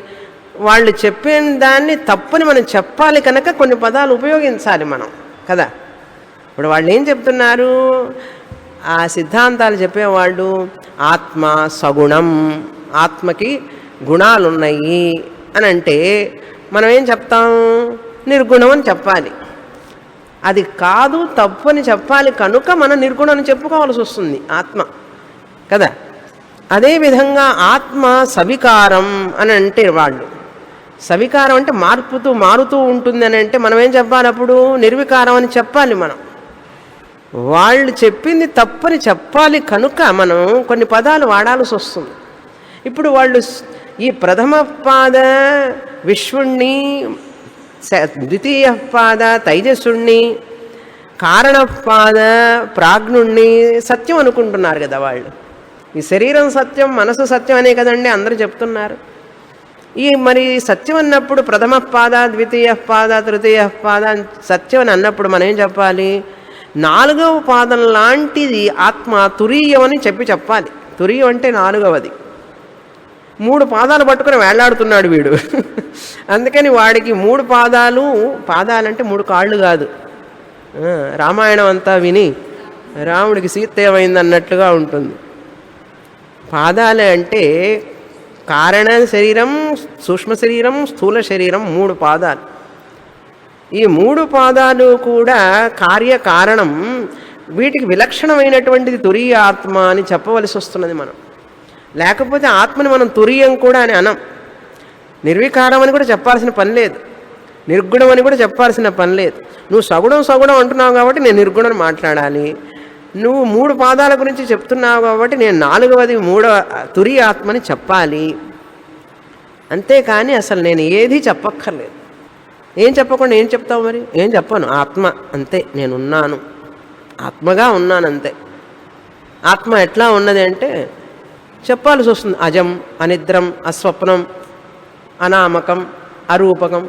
వాళ్ళు చెప్పిన దాన్ని తప్పని మనం చెప్పాలి కనుక కొన్ని పదాలు ఉపయోగించాలి మనం కదా. ఇప్పుడు వాళ్ళు ఏం చెప్తున్నారు, ఆ సిద్ధాంతాలు చెప్పేవాళ్ళు ఆత్మ సగుణం, ఆత్మకి గుణాలు ఉన్నాయి అని అంటే మనం ఏం చెప్తాం? నిర్గుణం అని చెప్పాలి. అది కాదు, తప్పు అని చెప్పాలి కనుక మనం నిర్గుణం అని చెప్పుకోవాల్సి వస్తుంది ఆత్మ కదా. అదేవిధంగా ఆత్మ సవికారం అని అంటే వాళ్ళు, సవికారం అంటే మారుతూ ఉంటుంది అని అంటే మనం ఏం చెప్పాలి? అప్పుడు నిర్వికారం అని చెప్పాలి మనం. వాళ్ళు చెప్పింది తప్పని చెప్పాలి కనుక మనం కొన్ని పదాలు వాడాల్సి వస్తుంది. ఇప్పుడు వాళ్ళు ఈ ప్రథమ పాద విశ్వుణ్ణి, ద్వితీయ పాద తైజస్సుణ్ణి, కారణపాద ప్రాజ్ఞుణ్ణి సత్యం అనుకుంటున్నారు కదా వాళ్ళు. ఈ శరీరం సత్యం, మనసు సత్యం అనే కదండి అందరూ చెప్తున్నారు. ఈ మరి సత్యం అన్నప్పుడు ప్రథమ పాద, ద్వితీయ పాద, తృతీయ పాద సత్యం అని అన్నప్పుడు మనం ఏం చెప్పాలి? 4వ పాదం లాంటిది ఆత్మ తురీయం అని చెప్పాలి. తురీయం అంటే 4వది. 3 పాదాలు పట్టుకుని వేళ్లాడుతున్నాడు వీడు. అందుకని వాడికి 3 పాదాలంటే 3 కాళ్ళు కాదు. రామాయణం అంతా విని రాముడికి సీత ఏమైంది అన్నట్లుగా ఉంటుంది. పాదాలు అంటే కారణ శరీరం, సూక్ష్మ శరీరం, స్థూల శరీరం, 3 పాదాలు. ఈ 3 పాదాలు కూడా కార్యకారణం. వీటికి విలక్షణమైనటువంటిది తురీయ ఆత్మ అని చెప్పవలసి వస్తున్నది మనం. లేకపోతే ఆత్మని మనం తురీయం కూడా అని అనం. నిర్వికారం అని కూడా చెప్పాల్సిన పని లేదు, నిర్గుణం అని కూడా చెప్పాల్సిన పని లేదు. నువ్వు సగుణం అంటున్నావు కాబట్టి నేను నిర్గుణం మాట్లాడాలి. నువ్వు 3 పాదాల గురించి చెప్తున్నావు కాబట్టి నేను 4వది 3వ తురీయ ఆత్మని చెప్పాలి. అంతేకాని అసలు నేను ఏది చెప్పక్కర్లేదు. ఏం చెప్పకుండా ఏం చెప్తావు? మరి ఏం చెప్పను, ఆత్మ అంతే, నేనున్నాను, ఆత్మగా ఉన్నాను అంతే. ఆత్మ ఎట్లా ఉన్నది అంటే చెప్పాల్సి వస్తుంది. అజం, అనిద్రం, అస్వప్నం, అనామకం, అరూపకం.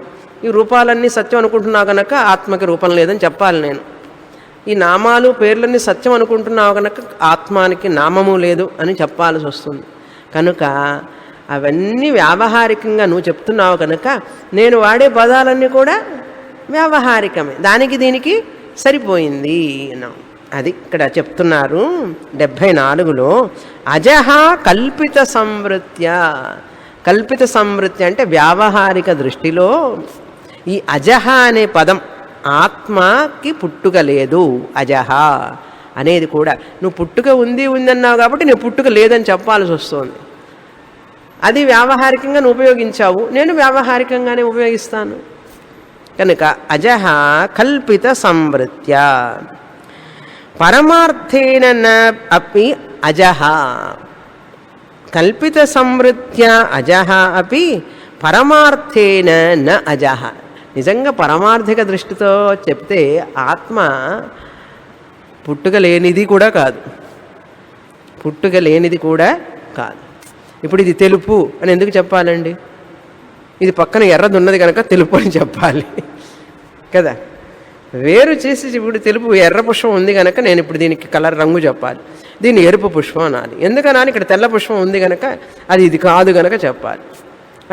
ఈ రూపాలన్నీ సత్యం అనుకుంటున్నావు కనుక ఆత్మకి రూపం లేదని చెప్పాలి నేను. ఈ నామాలు పేర్లన్నీ సత్యం అనుకుంటున్నావు కనుక ఆత్మానికి నామము లేదు అని చెప్పాల్సి వస్తుంది. కనుక అవన్నీ వ్యావహారికంగా నువ్వు చెప్తున్నావు కనుక నేను వాడే పదాలన్నీ కూడా వ్యావహారికమే, దానికి దీనికి సరిపోయింది అన్నాం. అది ఇక్కడ చెప్తున్నారు 74లో. అజహ కల్పిత సంవృత్య. కల్పిత సంవృత్తి అంటే వ్యావహారిక దృష్టిలో ఈ అజహ అనే పదం ఆత్మకి పుట్టుక లేదు. అజహ అనేది కూడా నువ్వు పుట్టుక ఉందన్నావు కాబట్టి నేను పుట్టుక లేదని చెప్పాల్సి వస్తుంది. అది వ్యావహారికంగా నువ్వు ఉపయోగించావు, నేను వ్యావహారికంగానే ఉపయోగిస్తాను. కనుక అజహ కల్పిత సంవృత్య పరమార్థేన న అపి అజహ. కల్పిత సంవృత్య అజహ అపి పరమార్థేన న అజహ. నిజంగా పరమార్థిక దృష్టితో చెప్తే ఆత్మ పుట్టుక లేనిది కూడా కాదు, పుట్టుక లేనిది కూడా కాదు. ఇప్పుడు ఇది తెలుపు అని ఎందుకు చెప్పాలండి? ఇది పక్కన ఎర్రది ఉన్నది కనుక తెలుపు అని చెప్పాలి కదా. వేరు చేసి ఇప్పుడు తెలుపు ఎర్ర పుష్పం ఉంది కనుక నేను ఇప్పుడు దీనికి కలర్ రంగు చెప్పాలి, దీన్ని ఎరుపు పుష్పం అనాలి. ఎందుకనాలి? ఇక్కడ తెల్ల పుష్పం ఉంది కనుక అది ఇది కాదు కనుక చెప్పాలి.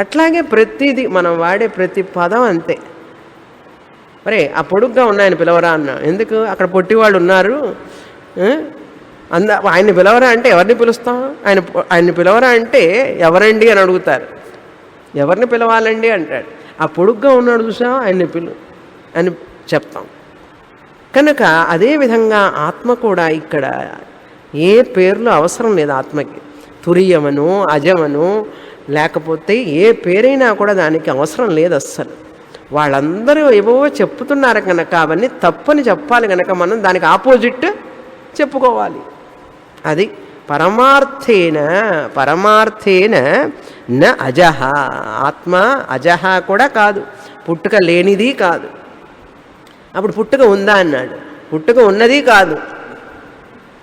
అట్లాగే ప్రతిదీ మనం వాడే ప్రతి పదం అంతే. మరే ఆ పొడుగ్గా ఉన్నాయని పిలవరా అన్న, ఎందుకు? అక్కడ పొట్టివాళ్ళు ఉన్నారు, ఆయన్ని పిలవరా అంటే ఎవరిని పిలుస్తాం? ఆయన్ని పిలవరా అంటే ఎవరండి అని అడుగుతారు. ఎవరిని పిలవాలండి అంటాడు. ఆ పొడుగ్గా ఉన్నాడు చూసా, ఆయన్ని పిలు అని చెప్తాం. కనుక అదేవిధంగా ఆత్మ కూడా ఇక్కడ ఏ పేర్లు అవసరం లేదు ఆత్మకి. తురియమను, అజమను, లేకపోతే ఏ పేరైనా కూడా దానికి అవసరం లేదు అస్సలు. వాళ్ళందరూ ఏవో చెప్తున్నారు కనుక అవన్నీ తప్పని చెప్పాలి కనుక మనం దానికి ఆపోజిట్ చెప్పుకోవాలి. అది పరమార్థేన న అజహ. ఆత్మ అజహ కూడా కాదు, పుట్టుక లేనిది కాదు. అప్పుడు పుట్టుక ఉందా అన్నాడు. పుట్టుక ఉన్నది కాదు,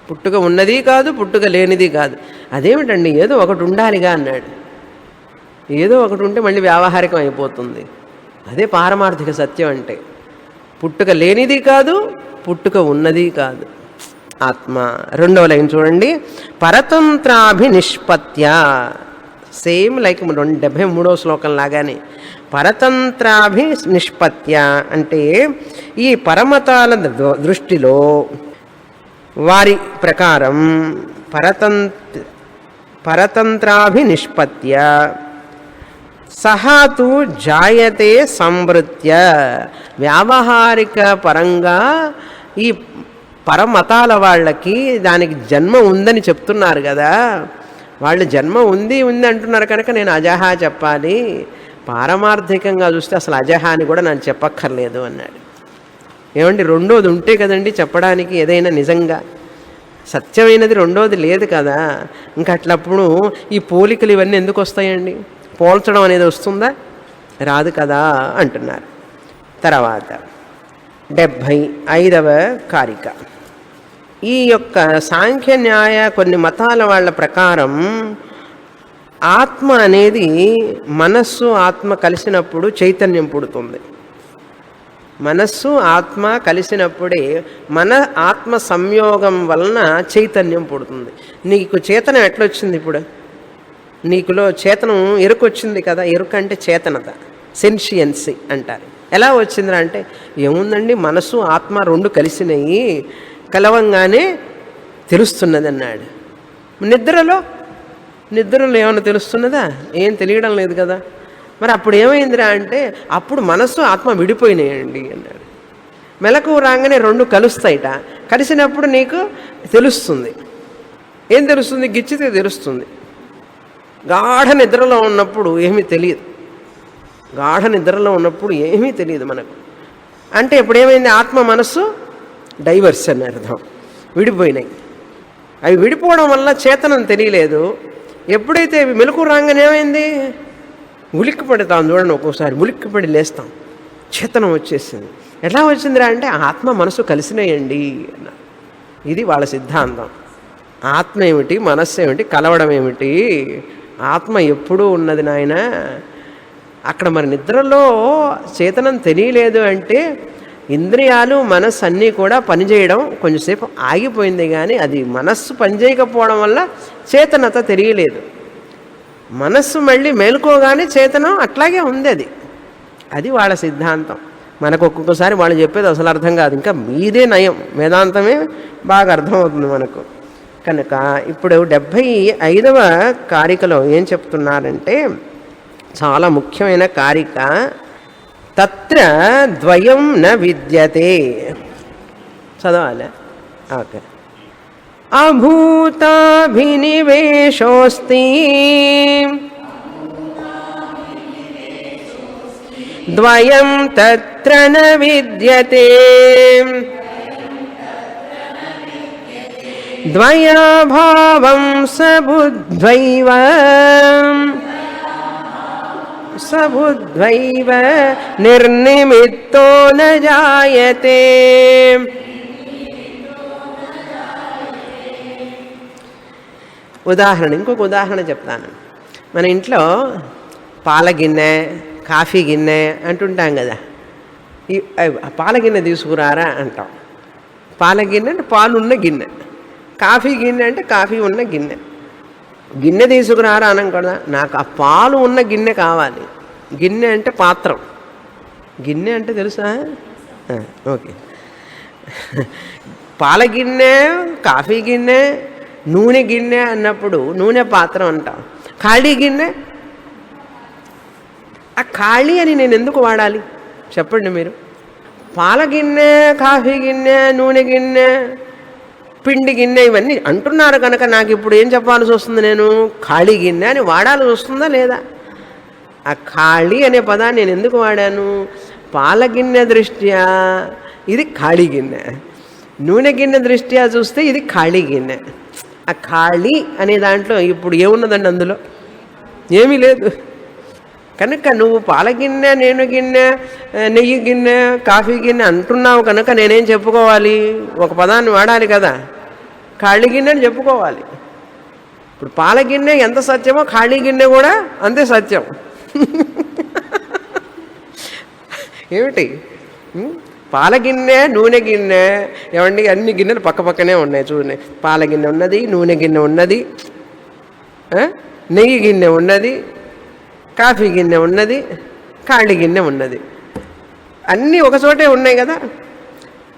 పుట్టుక ఉన్నది కాదు, పుట్టుక లేనిది కాదు. అదేమిటండి? ఏదో ఒకటి ఉండాలిగా అన్నాడు. ఏదో ఒకటి ఉంటే మళ్ళీ వ్యావహారికం అయిపోతుంది. అదే పారమార్థిక సత్యం అంటే. పుట్టుక లేనిది కాదు, పుట్టుక ఉన్నది కాదు ఆత్మ. రెండవ లైన్ చూడండి. పరతంత్రాభినిష్పత్య. సేమ్ లైక్ 73వ శ్లోకం లాగానే పరతంత్రాభినిష్పత్య అంటే ఈ పరమతాల దృష్టిలో వారి ప్రకారం పరతంత్రాభినిష్పత్య సహాతు జాయతే సంవృత్య. వ్యావహారిక పరంగా ఈ పరమతాల వాళ్ళకి దానికి జన్మ ఉందని చెప్తున్నారు కదా, వాళ్ళు జన్మ ఉంది అంటున్నారు కనుక నేను అజహ చెప్పాలి. పారమార్థికంగా చూస్తే అసలు అజహ అని కూడా నాకు చెప్పక్కర్లేదు అన్నాడు. ఏమండి? రెండోది ఉంటే కదండి చెప్పడానికి ఏదైనా నిజంగా సత్యమైనది రెండోది లేదు కదా. ఇంకా అట్లప్పుడు ఈ పోలికలు ఇవన్నీ ఎందుకు వస్తాయండి? పోల్చడం అనేది వస్తుందా? రాదు కదా అంటున్నారు. తర్వాత 75వ కారిక. ఈ యొక్క సాంఖ్య న్యాయ కొన్ని మతాల వాళ్ళ ప్రకారం ఆత్మ అనేది మనస్సు ఆత్మ కలిసినప్పుడు చైతన్యం పుడుతుంది. మనస్సు ఆత్మ కలిసినప్పుడే మన ఆత్మ సంయోగం వలన చైతన్యం పుడుతుంది. నీకు చేతనం ఎట్లొచ్చింది? ఇప్పుడు నీకులో చేతనం ఎరుక వచ్చింది కదా. ఎరుక అంటే చేతనత, సెన్షియన్సీ అంటారు. ఎలా వచ్చిందిరా అంటే ఏముందండి, మనసు ఆత్మ రెండు కలిసినాయి, కలవంగానే తెలుస్తున్నది అన్నాడు. నిద్రలో ఏమైనా తెలుస్తున్నదా? ఏం తెలియడం లేదు కదా. మరి అప్పుడు ఏమైందిరా అంటే అప్పుడు మనస్సు ఆత్మ విడిపోయినాయండి అన్నాడు. మెలకు రాగానే రెండు కలుస్తాయిట, కలిసినప్పుడు నీకు తెలుస్తుంది. ఏం తెలుస్తుంది? గిచ్చితే తెలుస్తుంది. గాఢ నిద్రలో ఉన్నప్పుడు ఏమీ తెలియదు. గాఢ నిద్రలో ఉన్నప్పుడు ఏమీ తెలియదు మనకు. అంటే ఇప్పుడు ఏమైంది? ఆత్మ మనస్సు డైవర్స్ అని అర్థం, విడిపోయినాయి. అవి విడిపోవడం వల్ల చేతనం తెలియలేదు. ఎప్పుడైతే మెలకు రాగానే ఏమైంది? ఉలిక్కి పడతాం చూడండి, ఒక్కోసారి ఉలిక్కిపడి లేస్తాం, చేతనం వచ్చేసింది. ఎట్లా వచ్చిందిరా అంటే ఆత్మ మనసు కలిసినాయండి అన్న. ఇది వాళ్ళ సిద్ధాంతం. ఆత్మ ఏమిటి, మనస్సు ఏమిటి, కలవడం ఏమిటి? ఆత్మ ఎప్పుడూ ఉన్నది నాయన. అక్కడ మరి నిద్రలో చేతనం తెలియలేదు అంటే ఇంద్రియాలు మనస్సు అన్నీ కూడా పనిచేయడం కొంచెంసేపు ఆగిపోయింది, కానీ అది మనస్సు పనిచేయకపోవడం వల్ల చేతనత తెలియలేదు. మనస్సు మళ్ళీ మేలుకోగానే చేతనం అట్లాగే ఉంది. అది వాళ్ళ సిద్ధాంతం. మనకు ఒక్కొక్కసారి వాళ్ళు చెప్పేది అసలు అర్థం కాదు. ఇంకా మీదే నయం, వేదాంతమే బాగా అర్థమవుతుంది మనకు. కనుక ఇప్పుడు 75వ కారికలో ఏం చెప్తున్నారంటే చాలా ముఖ్యమైన కారిక. తత్ర ద్వయం న విద్యతే. చదవాలి. ఓకే. అభూతాభినివేశోస్తి ద్వయం తత్ర న విద్యతే. ద్వయాభావం సబుద్ధ్వైవ నిర్నిమిత్తో న జాయతే. ఉదాహరణ, ఇంకొక ఉదాహరణ చెప్తాను. మన ఇంట్లో పాల గిన్నె, కాఫీ గిన్నె అంటుంటాం కదా. ఈ పాల గిన్నె తీసుకురారా అంటాం. పాల గిన్నె అంటే పాలు ఉన్న గిన్నె, కాఫీ గిన్నె అంటే కాఫీ ఉన్న గిన్నె. గిన్నె తీసుకురారా అనం కదా, నాకు ఆ పాలు ఉన్న గిన్నె కావాలి. గిన్నె అంటే పాత్రం, గిన్నె అంటే తెలుసా? ఓకే. పాల గిన్నె, కాఫీ గిన్నె, నూనె గిన్నె అన్నప్పుడు నూనె పాత్రం అంటాం. ఖాళీ గిన్నె, ఆ ఖాళీ అని నేను ఎందుకు వాడాలి చెప్పండి మీరు? పాల గిన్నె, కాఫీ గిన్నె, నూనె గిన్నె, పిండి గిన్నె ఇవన్నీ అంటున్నారు కనుక నాకు ఇప్పుడు ఏం చెప్పాల్సి వస్తుంది? నేను ఖాళీ గిన్నె అని వాడాల్సి వస్తుందా లేదా? ఆ ఖాళీ అనే పదాన్ని నేను ఎందుకు వాడాను? పాల గిన్నె దృష్ట్యా ఇది ఖాళీ గిన్నె, నూనె గిన్నె దృష్ట్యా చూస్తే ఇది ఖాళీ గిన్నె. ఆ ఖాళీ అనే దాంట్లో ఇప్పుడు ఏమున్నదండి? అందులో ఏమీ లేదు. కనుక నువ్వు పాల గిన్నె, నేను గిన్నె, నెయ్యి గిన్నె, కాఫీ గిన్నె అంటున్నావు కనుక నేనేం చెప్పుకోవాలి? ఒక పదాన్ని వాడాలి కదా, ఖాళీ గిన్నె అని చెప్పుకోవాలి. ఇప్పుడు పాల గిన్నె ఎంత సత్యమో ఖాళీ గిన్నె కూడా అంతే సత్యం. ఏమిటి? పాల గిన్నె, నూనె గిన్నె, ఏమండి అన్ని గిన్నెలు పక్క పక్కనే ఉన్నాయి చూడండి. పాల గిన్నె ఉన్నది, నూనె గిన్నె ఉన్నది, నెయ్యి గిన్నె ఉన్నది, కాఫీ గిన్నె ఉన్నది, ఖాళీ గిన్నె ఉన్నది. అన్నీ ఒకచోటే ఉన్నాయి కదా,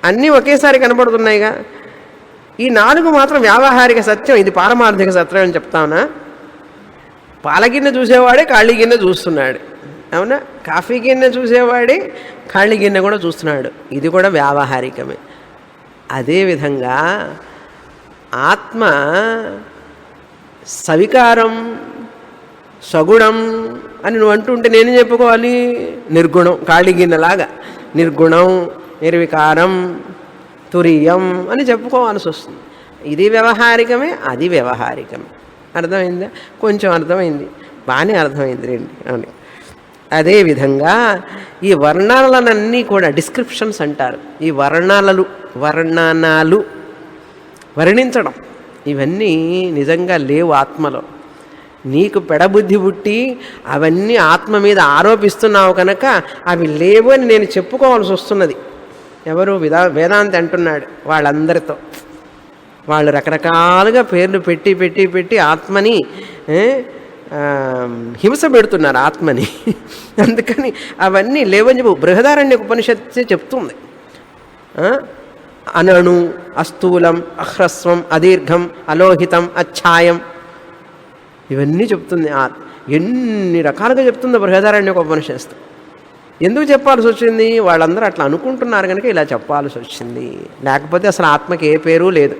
అన్నీ ఒకేసారి కనపడుతున్నాయిగా. ఈ 4 మాత్రం వ్యావహారిక సత్యం, ఇది పారమార్థిక సత్యం అని చెప్తావునా? పాల గిన్నె చూసేవాడే ఖాళీ గిన్నె చూస్తున్నాడు, అవునా? కాఫీ గిన్నె చూసేవాడే ఖాళీ గిన్నె కూడా చూస్తున్నాడు. ఇది కూడా వ్యావహారికమే. అదేవిధంగా ఆత్మ సవికారం, సగుణం అని నువ్వు అంటుంటే నేను చెప్పుకోవాలి నిర్గుణం, ఖాళీ గిన్నెలాగా నిర్గుణం, నిర్వికారం, తురీయం అని చెప్పుకోవాల్సి వస్తుంది. ఇది వ్యవహారికమే, అది వ్యవహారికమే. అర్థమైందా? కొంచెం అర్థమైంది, బాగానే అర్థమైంది రండి. అవును. అదేవిధంగా ఈ వర్ణాలన్నీ కూడా డిస్క్రిప్షన్స్ అంటారు. ఈ వర్ణనాలు వర్ణించడం ఇవన్నీ నిజంగా లేవు ఆత్మలో. నీకు పెడబుద్ధి పుట్టి అవన్నీ ఆత్మ మీద ఆరోపిస్తున్నావు కనుక అవి లేవు అని నేను చెప్పుకోవాల్సి వస్తున్నది. ఎవరు? వేదాంతి అంటున్నాడు వాళ్ళందరితో. వాళ్ళు రకరకాలుగా పేర్లు పెట్టి పెట్టి పెట్టి ఆత్మని హింస పెడుతున్నారు ఆత్మని. అందుకని అవన్నీ లేవని చెప్పు. బృహదారణ్య ఉపనిషత్తు చెప్తుంది. అనణు, అస్థూలం, అహ్రస్వం, అదీర్ఘం, అలోహితం, అఛాయం ఇవన్నీ చెప్తుంది. ఎన్ని రకాలుగా చెప్తుందో బృహదారణ్య ఉపనిషత్తు. ఎందుకు చెప్పాల్సి వచ్చింది? వాళ్ళందరూ అట్లా అనుకుంటున్నారు కనుక ఇలా చెప్పాల్సి వచ్చింది. లేకపోతే అసలు ఆత్మకి ఏ పేరు లేదు,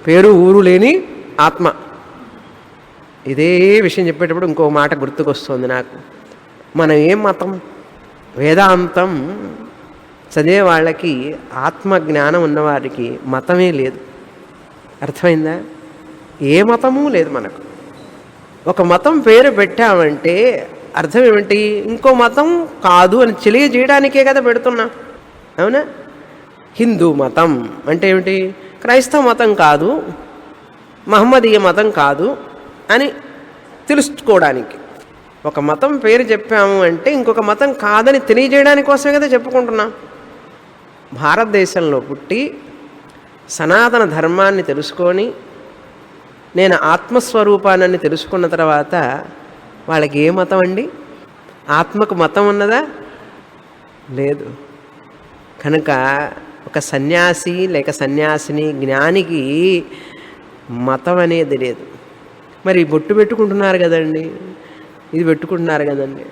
పేరు ఊరు లేని ఆత్మ. ఇదే విషయం చెప్పేటప్పుడు ఇంకో మాట గుర్తుకొస్తుంది నాకు. మనం ఏం మతం? వేదాంతం చదివే వాళ్ళకి, ఆత్మజ్ఞానం ఉన్నవారికి మతమే లేదు. అర్థమైందా? ఏ మతము లేదు మనకు. ఒక మతం పేరు పెట్టామంటే అర్థం ఏమిటి? ఇంకో మతం కాదు అని తెలియజేయడానికే కదా పెడుతున్నా, అవునా? హిందూ మతం అంటే ఏమిటి? క్రైస్తవ మతం కాదు, మహమ్మదీయ మతం కాదు అని తెలుసుకోవడానికి. ఒక మతం పేరు చెప్పాము అంటే ఇంకొక మతం కాదని తెలియజేయడానికి కోసమే కదా చెప్పుకుంటున్నాం. భారతదేశంలో పుట్టి సనాతన ధర్మాన్ని తెలుసుకొని నేను ఆత్మస్వరూపాన్ని తెలుసుకున్న తర్వాత వాళ్ళకి ఏ మతం అండి? ఆత్మకు మతం ఉన్నదా? లేదు. కనుక ఒక సన్యాసి లేక సన్యాసిని జ్ఞానికి మతం అనేది లేదు. మరి బొట్టు పెట్టుకుంటున్నారు కదండి, ఇది పెట్టుకుంటున్నారు కదండి.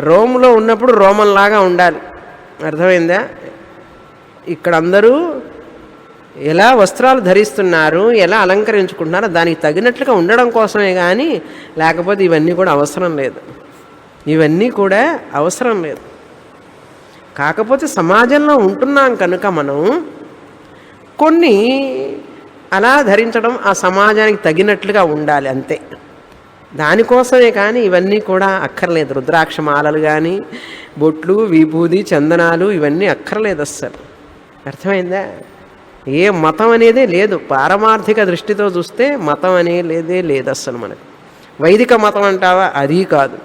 రోమ్లో ఉన్నప్పుడు రోమన్లాగా ఉండాలి, అర్థమైందా? ఇక్కడ అందరూ ఎలా వస్త్రాలు ధరిస్తున్నారు, ఎలా అలంకరించుకుంటున్నారో దానికి తగినట్లుగా ఉండడం కోసమే కానీ లేకపోతే ఇవన్నీ కూడా అవసరం లేదు. ఇవన్నీ కూడా అవసరం లేదు. కాకపోతే సమాజంలో ఉంటున్నాం కనుక మనం కొన్ని అలా ధరించడం ఆ సమాజానికి తగినట్లుగా ఉండాలి అంతే. దానికోసమే కానీ ఇవన్నీ కూడా అక్కర్లేదు. రుద్రాక్ష మాలలు కానీ బొట్లు, విభూది, చందనాలు ఇవన్నీ అక్కర్లేదు అస్సలు. అర్థమైందా? ఏ మతం అనేదే లేదు. పారమార్థిక దృష్టితో చూస్తే మతం అనేదే లేదు అస్సలు. మనకు వైదిక మతం అంటావా? అది కాదు.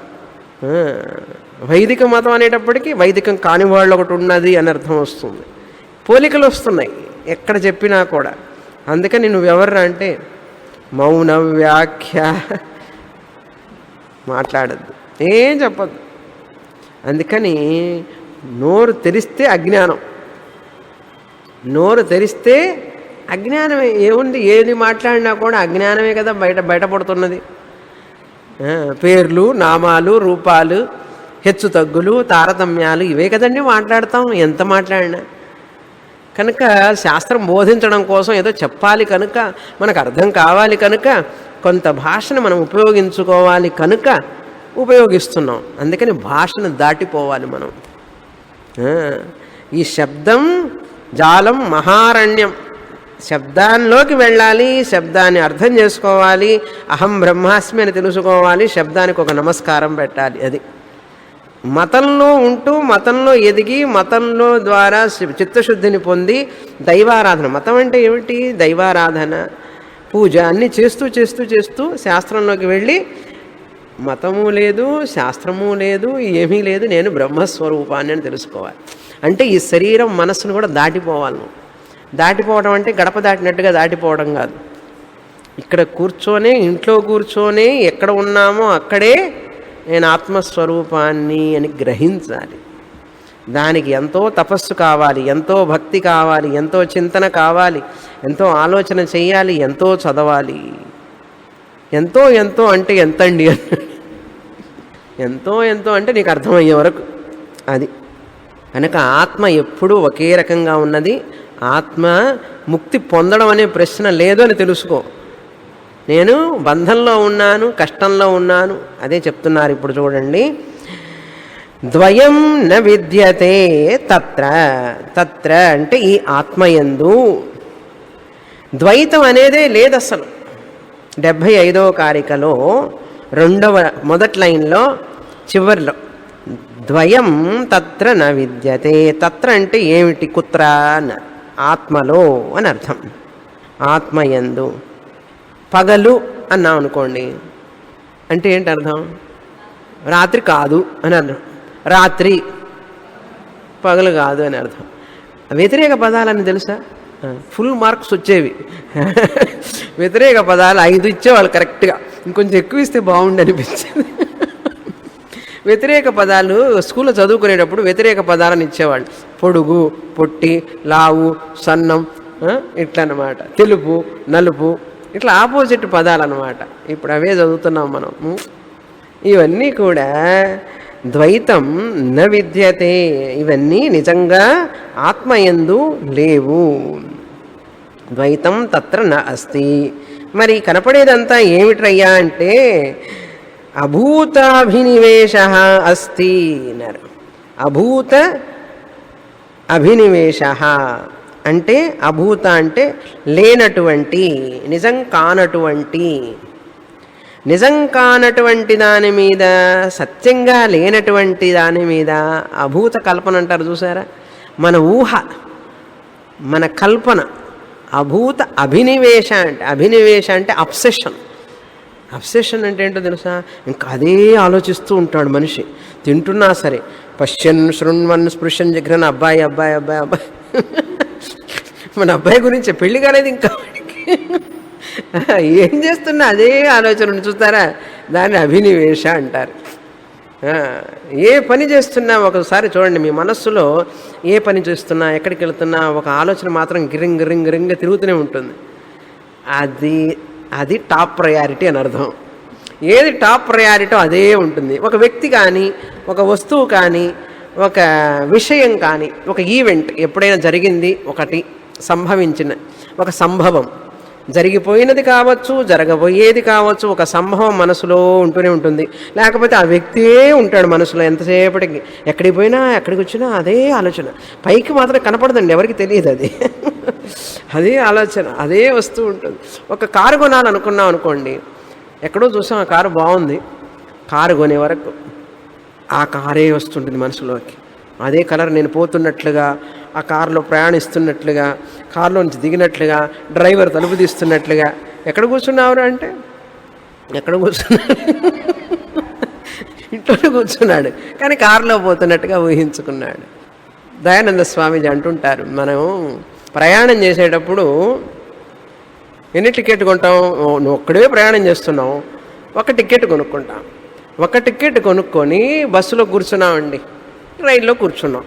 వైదిక మతం అనేటప్పటికీ వైదికం కాని వాళ్ళు ఒకటి ఉన్నది అని అర్థం వస్తుంది. పోలికలు వస్తున్నాయి ఎక్కడ చెప్పినా కూడా. అందుకని నువ్వెవర్రా అంటే మౌన వ్యాఖ్య మాట్లాడద్దు, ఏం చెప్పద్దు. అందుకని నోరు తెరిస్తే అజ్ఞానం, నోరు తెరిస్తే అజ్ఞానమే. ఏముంది? ఏది మాట్లాడినా కూడా అజ్ఞానమే కదా బయటపడుతున్నది. పేర్లు, నామాలు, రూపాలు, హెచ్చు తగ్గులు, తారతమ్యాలు ఇవే కదండి మాట్లాడతాం ఎంత మాట్లాడినా. కనుక శాస్త్రం బోధించడం కోసం ఏదో చెప్పాలి కనుక, మనకు అర్థం కావాలి కనుక, కొంత భాషను మనం ఉపయోగించుకోవాలి కనుక ఉపయోగిస్తున్నాం. అందుకని భాషను దాటిపోవాలి మనం. ఈ శబ్దం జాలం మహారణ్యం, శబ్దాల్లోకి వెళ్ళాలి, శబ్దాన్ని అర్థం చేసుకోవాలి, అహం బ్రహ్మాస్మి అని తెలుసుకోవాలి, శబ్దానికి ఒక నమస్కారం పెట్టాలి. అది మతంలో ఉంటూ మతంలో ఎదిగి మతంలో ద్వారా చిత్తశుద్ధిని పొంది దైవారాధన. మతం అంటే ఏమిటి? దైవారాధన, పూజ అన్నీ చేస్తూ చేస్తూ చేస్తూ శాస్త్రంలోకి వెళ్ళి మతము లేదు, శాస్త్రము లేదు, ఏమీ లేదు, నేను బ్రహ్మస్వరూపాన్ని అని తెలుసుకోవాలి. అంటే ఈ శరీరం మనస్సును కూడా దాటిపోవాలి. దాటిపోవడం అంటే గడప దాటినట్టుగా దాటిపోవడం కాదు. ఇక్కడ కూర్చొనే, ఇంట్లో కూర్చొనే ఎక్కడ ఉన్నామో అక్కడే నేను ఆత్మస్వరూపాన్ని అని గ్రహించాలి. దానికి ఎంతో తపస్సు కావాలి, ఎంతో భక్తి కావాలి, ఎంతో చింతన కావాలి, ఎంతో ఆలోచన చేయాలి, ఎంతో చదవాలి. ఎంతో ఎంతో అంటే ఎంతండి? ఎంతో ఎంతో అంటే నీకు అర్థమయ్యే వరకు. అది కనుక ఆత్మ ఎప్పుడూ ఒకే రకంగా ఉన్నది. ఆత్మ ముక్తి పొందడం అనే ప్రశ్న లేదు అని తెలుసుకో. నేను బంధంలో ఉన్నాను, కష్టంలో ఉన్నాను, అదే చెప్తున్నారు ఇప్పుడు చూడండి. ద్వయం న విద్యతే తత్ర. తత్ర అంటే ఈ ఆత్మయందు ద్వైతం అనేదే లేదు అసలు. 75వ కారికలో మొదటి లైన్లో చివరిలో ద్వయం తత్ర న విద్యతే. తత్ర అంటే ఏమిటి? కుత్ర అన్నారు. ఆత్మలో అని అర్థం. ఆత్మయందు. పగలు అన్నాం అనుకోండి, అంటే ఏంటి అర్థం? రాత్రి కాదు అని అర్థం. రాత్రి పగలు కాదు అని అర్థం. వ్యతిరేక పదాలని తెలుసా? ఫుల్ మార్క్స్ వచ్చేవి. వ్యతిరేక పదాలు 5 ఇచ్చేవాళ్ళు కరెక్ట్గా. ఇంకొంచెం ఎక్కువ ఇస్తే బాగుండి అనిపించేది. వ్యతిరేక పదాలు స్కూల్లో చదువుకునేటప్పుడు వ్యతిరేక పదాలను ఇచ్చేవాళ్ళు. పొడుగు, పొట్టి, లావు, సన్నం, ఇట్లన్నమాట. తెలుపు, నలుపు, ఇట్లా ఆపోజిట్ పదాలు అన్నమాట. ఇప్పుడు అవే చదువుతున్నాం మనం. ఇవన్నీ కూడా ద్వైతం న విద్యతే. ఇవన్నీ నిజంగా ఆత్మయందు లేవు. ద్వైతం తత్ర న అస్తి. మరి కనపడేదంతా ఏమిట్రయ్యా అంటే అభూతాభినివేశ అస్తి అన్నారు. అభూత అభినివేశ అంటే అభూత అంటే లేనటువంటి, నిజం కానటువంటి. నిజం కానటువంటి దాని మీద, సత్యంగా లేనటువంటి దాని మీద అభూత కల్పన అంటారు చూసారా? మన ఊహ, మన కల్పన, అభూత అభినివేశ అంటే, అభినివేశ అంటే అబ్సెషన్. అబ్సెషన్ అంటే ఏంటో తెలుసా? ఇంకా అదే ఆలోచిస్తూ ఉంటాడు మనిషి. తింటున్నా సరే పశ్యన్ శృణ్వన్ స్పృశన్ జగ్రన్, అబ్బాయి అబ్బాయి అబ్బాయి అబ్బాయి. మన అబ్బాయి గురించి పెళ్లి కాలేదు ఇంకా, ఏం చేస్తున్నా అదే ఆలోచన. చూస్తారా? దాన్ని అభినివేశ అంటారు. ఏ పని చేస్తున్నా ఒకసారి చూడండి, మీ మనస్సులో ఏ పని చేస్తున్నా, ఎక్కడికి వెళ్తున్నా ఒక ఆలోచన మాత్రం గిరింగ్ గిరింగ్ గిరింగ్ తిరుగుతూనే ఉంటుంది. అది టాప్ ప్రయారిటీ అని అర్థం. ఏది టాప్ ప్రయారిటీ అదే ఉంటుంది. ఒక వ్యక్తి కానీ, ఒక వస్తువు కానీ, ఒక విషయం కానీ, ఒక ఈవెంట్ ఎప్పుడైనా జరిగింది, ఒకటి సంభవించిన ఒక సంభవం, జరిగిపోయినది కావచ్చు, జరగబోయేది కావచ్చు, ఒక సంభవం మనసులో ఉంటూనే ఉంటుంది. లేకపోతే ఆ వ్యక్తియే ఉంటాడు మనసులో ఎంతసేపటికి. ఎక్కడికి పోయినా, ఎక్కడికి వచ్చినా అదే ఆలోచన. పైకి మాత్రం కనపడదండి, ఎవరికి తెలియదు అది. అదే ఆలోచన, అదే వస్తువు ఉంటుంది. ఒక కారు కొనాలనుకున్నాం అనుకోండి, ఎక్కడో చూసాం ఆ కారు బాగుంది, కారు కొనే వరకు ఆ కారే వస్తుంటుంది మనసులోకి. అదే కలర్, నేను పోతున్నట్లుగా, ఆ కారులో ప్రయాణిస్తున్నట్లుగా, కారులో నుంచి దిగినట్లుగా, డ్రైవర్ తలుపు తీస్తున్నట్లుగా. ఎక్కడ కూర్చున్నావురా అంటే, ఎక్కడ కూర్చున్నాడు, ఇంట్లోనే కూర్చున్నాడు, కానీ కారులో పోతున్నట్టుగా ఊహించుకున్నాడు. దయానంద స్వామీజీ అంటుంటారు, మనం ప్రయాణం చేసేటప్పుడు ఎన్ని టికెట్ కొంటాం? నువ్వు ఒక్కడే ప్రయాణం చేస్తున్నావు, ఒక టికెట్ కొనుక్కుంటాం. ఒక టికెట్ కొనుక్కొని బస్సులో కూర్చున్నామండి, రైల్లో కూర్చున్నాం.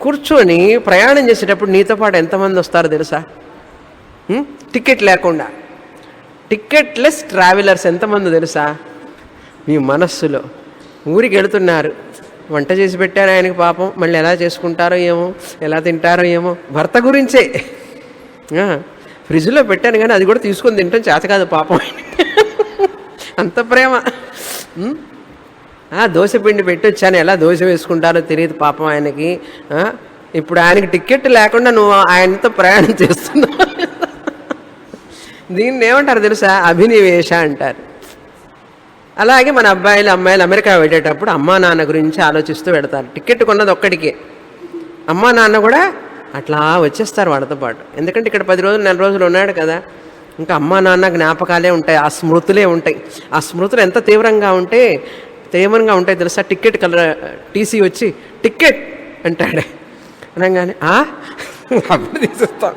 కూర్చొని ప్రయాణం చేసేటప్పుడు నీతో పాటు ఎంతమంది వస్తారో తెలుసా? టికెట్ లేకుండా, టికెట్లెస్ ట్రావెలర్స్ ఎంతమంది తెలుసా? మీ మనస్సులో. ఊరికి వెళుతున్నారు, వంట చేసి పెట్టారు ఆయనకి, పాపం మళ్ళీ ఎలా చేసుకుంటారో ఏమో, ఎలా తింటారో ఏమో, భర్త గురించే. ఫ్రిడ్జ్లో పెట్టాను కానీ అది కూడా తీసుకొని తింటాం చేత కాదు పాపం, అంత ప్రేమ. దోశ పిండి పెట్టొచ్చాను, ఎలా దోశ వేసుకుంటారో తెలియదు పాపం ఆయనకి. ఇప్పుడు ఆయనకి టికెట్ లేకుండా నువ్వు ఆయనతో ప్రయాణం చేస్తున్నావు. దీన్ని ఏమంటారు తెలుసా? అభినివేశ అంటారు. అలాగే మన అబ్బాయిలు అమ్మాయిలు అమెరికా వెళ్ళేటప్పుడు అమ్మా నాన్న గురించి ఆలోచిస్తూ పెడతారు. టికెట్ కొన్నది ఒక్కడికే, అమ్మా నాన్న కూడా అట్లా వచ్చేస్తారు వాళ్ళతో పాటు. ఎందుకంటే ఇక్కడ 10 రోజులు 4 రోజులు ఉన్నాడు కదా, ఇంకా అమ్మా నాన్న జ్ఞాపకాలే ఉంటాయి, ఆ స్మృతులే ఉంటాయి. ఆ స్మృతులు ఎంత తీవ్రంగా ఉంటాయి తెలుసా? టికెట్ కలర్ టీసీ వచ్చి టికెట్ అంటాడే అనగానే అప్పుడు తీసేస్తాం.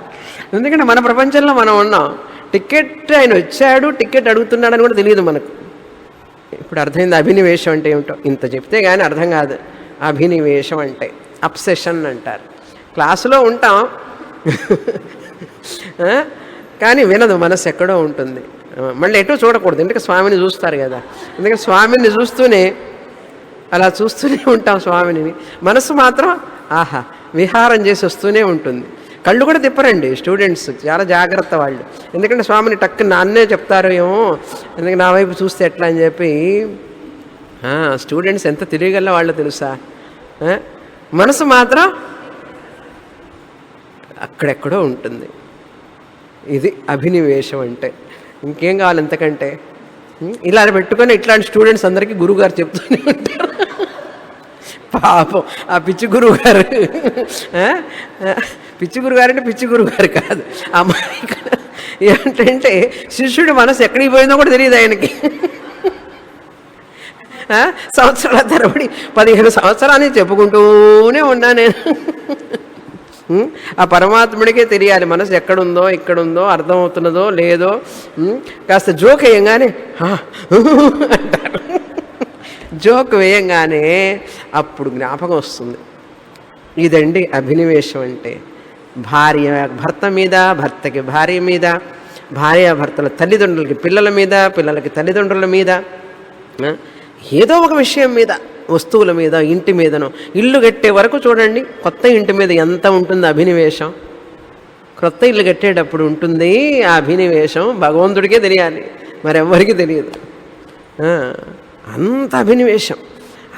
ఎందుకంటే మన ప్రపంచంలో మనం ఉన్నాం. టికెట్ ఆయన వచ్చాడు, టికెట్ అడుగుతున్నాడని కూడా తెలియదు మనకు. ఇప్పుడు అర్థమైంది అభినివేశం అంటే ఏమిటో. ఇంత చెప్తే కానీ అర్థం కాదు. అభినివేశం అంటే అబ్సెషన్ అంటారు. క్లాసులో ఉంటాం కానీ వినదు, మనసు ఎక్కడో ఉంటుంది. మళ్ళీ ఎటో చూడకూడదు, ఎందుకంటే స్వామిని చూస్తారు కదా. ఎందుకంటే స్వామిని చూస్తూనే అలా చూస్తూనే ఉంటాం స్వామిని. మనసు మాత్రం విహారం చేసి వస్తూనే ఉంటుంది. కళ్ళు కూడా తిప్పరండి స్టూడెంట్స్, చాలా జాగ్రత్త వాళ్ళు. ఎందుకంటే స్వామిని టక్కు నాన్నే చెప్తారు ఏమో, ఎందుకంటే నా వైపు చూస్తే ఎట్లా అని చెప్పి. స్టూడెంట్స్ ఎంత తిరిగల వాళ్ళు తెలుసా? మనసు మాత్రం అక్కడెక్కడో ఉంటుంది. ఇది అభినివేశం అంటే. ఇంకేం కావాలి ఎంతకంటే? ఇలా పెట్టుకొని ఇట్లాంటి స్టూడెంట్స్ అందరికీ గురువుగారు చెప్తూనే ఉంటారు. పాపం ఆ పిచ్చి గురువుగారు, పిచ్చి గురుగారు అంటే పిచ్చి గురువుగారు కాదు, అమ్మాయి ఏంటంటే శిష్యుడి మనసు ఎక్కడికి పోయిందో కూడా తెలియదు ఆయనకి. సంవత్సరాల తరబడి 15 సంవత్సరాలు చెప్పుకుంటూనే ఉన్నా నేను. ఆ పరమాత్ముడికే తెలియాలి మనసు ఎక్కడుందో, ఇక్కడుందో, అర్థమవుతున్నదో లేదో. కాస్త జోక్ వేయంగానే అంటారు. జోక్ వేయంగానే అప్పుడు జ్ఞాపకం వస్తుంది. ఇదండి అభినివేశం అంటే. భార్య భర్త మీద, భర్తకి భార్య మీద, భార్య భర్తల తల్లిదండ్రులకి పిల్లల మీద, పిల్లలకి తల్లిదండ్రుల మీద, ఏదో ఒక విషయం మీద, వస్తువుల మీద, ఇంటి మీదనో. ఇల్లు కట్టే వరకు చూడండి, కొత్త ఇంటి మీద ఎంత ఉంటుంది అభినివేశం. క్రొత్త ఇల్లు కట్టేటప్పుడు ఉంటుంది ఆ అభినివేశం. భగవంతుడికే తెలియాలి, మరెవ్వరికీ తెలియదు. అంత అభినివేశం.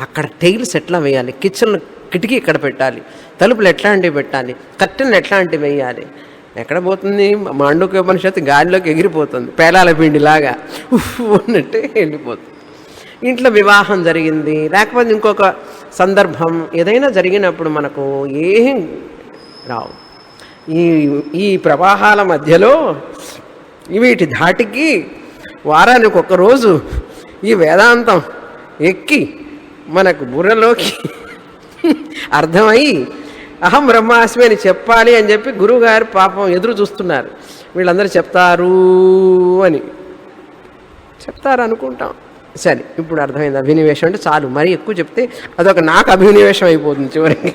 అక్కడ టైల్స్ ఎట్లా వేయాలి, కిచెన్లో కిటికీ ఎక్కడ పెట్టాలి, తలుపులు ఎట్లాంటివి పెట్టాలి, కట్టెలు ఎట్లాంటివి వేయాలి. ఎక్కడ పోతుంది? మాండూక్యోపనిషత్తు గాలిలోకి ఎగిరిపోతుంది, పేలాల పిండిలాగా ఉన్నట్టే వెళ్ళిపోతుంది. ఇంట్లో వివాహం జరిగింది, లేకపోతే ఇంకొక సందర్భం ఏదైనా జరిగినప్పుడు మనకు ఏం రావు. ఈ ఈ ప్రవాహాల మధ్యలో వీటి ధాటికి వారానికి ఒక్కరోజు ఈ వేదాంతం ఎక్కి మనకు బుర్రలోకి అర్థమై అహం బ్రహ్మాస్మి అని చెప్పాలి అని చెప్పి గురువుగారు పాపం ఎదురు చూస్తున్నారు. వీళ్ళందరూ చెప్తారు అని చెప్తారు అనుకుంటాం. సరే, ఇప్పుడు అర్థమైంది. అభినివేశం అంటే చాలు, మరీ ఎక్కువ చెప్తే అదొక నాకు అభినివేశం అయిపోతుంది చివరికి.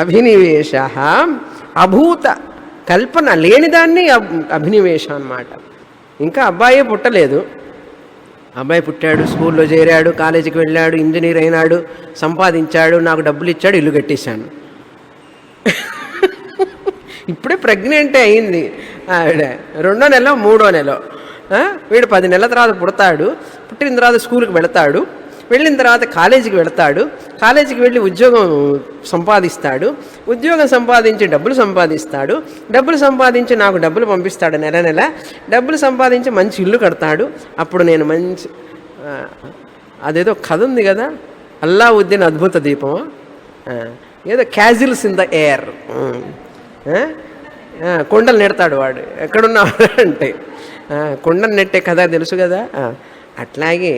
అభినివేశ అభూత కల్పన లేనిదాన్ని అభినివేశం అన్నమాట. ఇంకా అబ్బాయే పుట్టలేదు, అబ్బాయి పుట్టాడు, స్కూల్లో చేరాడు, కాలేజీకి వెళ్ళాడు, ఇంజనీర్ అయినాడు, సంపాదించాడు, నాకు డబ్బులు ఇచ్చాడు, ఇల్లు కట్టేశాను. ఇప్పుడే ప్రెగ్నెంటే అయింది ఆవిడ, 2వ నెల 3వ నెల. వీడు 10 నెలల తర్వాత పుడతాడు, పుట్టిన తర్వాత స్కూల్కి వెళతాడు, వెళ్ళిన తర్వాత కాలేజీకి వెళతాడు, కాలేజీకి వెళ్ళి ఉద్యోగం సంపాదిస్తాడు, ఉద్యోగం సంపాదించి డబ్బులు సంపాదిస్తాడు, డబ్బులు సంపాదించి నాకు డబ్బులు పంపిస్తాడు నెల నెల, డబ్బులు సంపాదించి మంచి ఇల్లు కడతాడు. అప్పుడు నేను మంచి అదేదో కథ ఉంది కదా, అల్లావుద్దీన్ అద్భుత దీపం, ఏదో క్యాజిల్స్ ఇన్ ద ఎయిర్, కొండలు నెడతాడు వాడు ఎక్కడున్నాడు అంటే, కొండలు నెట్టే కథ తెలుసు కదా. అట్లాగే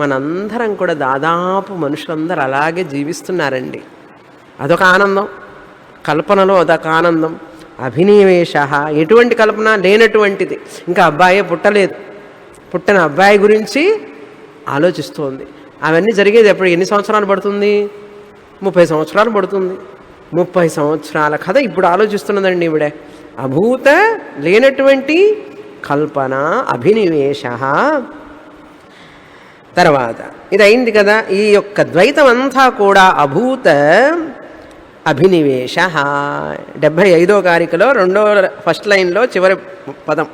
మనందరం కూడా దాదాపు మనుషులందరూ అలాగే జీవిస్తున్నారండి. అదొక ఆనందం, కల్పనలో అదొక ఆనందం. అభినివేశ ఎటువంటి కల్పన లేనటువంటిది. ఇంకా అబ్బాయే పుట్టలేదు, పుట్టిన అబ్బాయి గురించి ఆలోచిస్తోంది. అవన్నీ జరిగేది ఎప్పుడు, ఎన్ని సంవత్సరాలు పడుతుంది? 30 సంవత్సరాలు పడుతుంది. 30 సంవత్సరాల కథ ఇప్పుడు ఆలోచిస్తున్నదండి ఇవిడే. అభూత లేనటువంటి కల్పన, అభినివేశ. తర్వాత ఇది అయింది కదా, ఈ యొక్క ద్వైతం అంతా కూడా అభూత అభినివేశ. 75వ కారికలో ఫస్ట్ లైన్లో చివరి పదం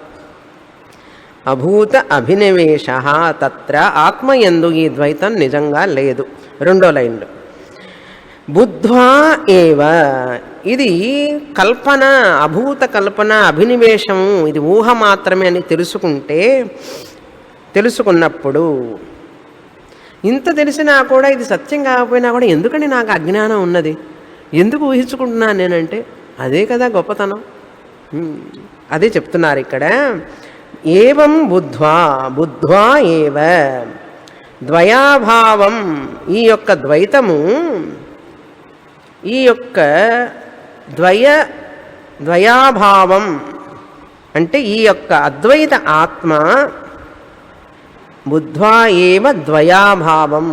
అభూత అభినివేశ తత్ర ఆత్మయందు ఈ ద్వైతం నిజంగా లేదు. 2వ లైన్లో బుద్ధ్వా ఏవ, ఇది కల్పన, అభూత కల్పన, అభినివేశము, ఇది ఊహ మాత్రమే అని తెలుసుకున్నప్పుడు, ఇంత తెలిసినా కూడా ఇది సత్యం కాకపోయినా కూడా ఎందుకని నాకు అజ్ఞానం ఉన్నది, ఎందుకు ఊహించుకుంటున్నాను నేనంటే, అదే కదా గొప్పతనం. అదే చెప్తున్నారు ఇక్కడ. ఏవం బుద్ధ్వా ఏవ ద్వయాభావం, ఈ యొక్క ద్వైతము, ఈ యొక్క ద్వయాభావం అంటే ఈ యొక్క అద్వైత ఆత్మ, బుద్ధ్వా ఏవ ద్వయాభావం,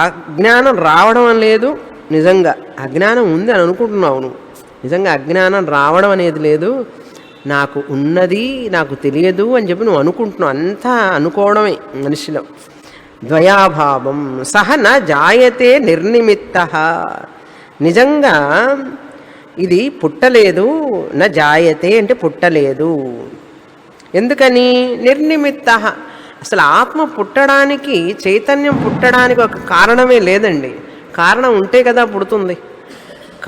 అజ్ఞానం రావడం లేదు. నిజంగా అజ్ఞానం ఉంది అని అనుకుంటున్నావు నువ్వు, నిజంగా అజ్ఞానం రావడం అనేది లేదు, నాకు ఉన్నది, నాకు తెలియదు అని చెప్పి నువ్వు అనుకుంటున్నావు. అంతా అనుకోవడమే మనిషిలో. ద్వయాభావం సహ న జాయతే నిర్నిమిత్త, నిజంగా ఇది పుట్టలేదు. న జాయతే అంటే పుట్టలేదు. ఎందుకని? నిర్నిమిత్త, అసలు ఆత్మ పుట్టడానికి, చైతన్యం పుట్టడానికి ఒక కారణమే లేదండి. కారణం ఉంటే కదా పుడుతుంది,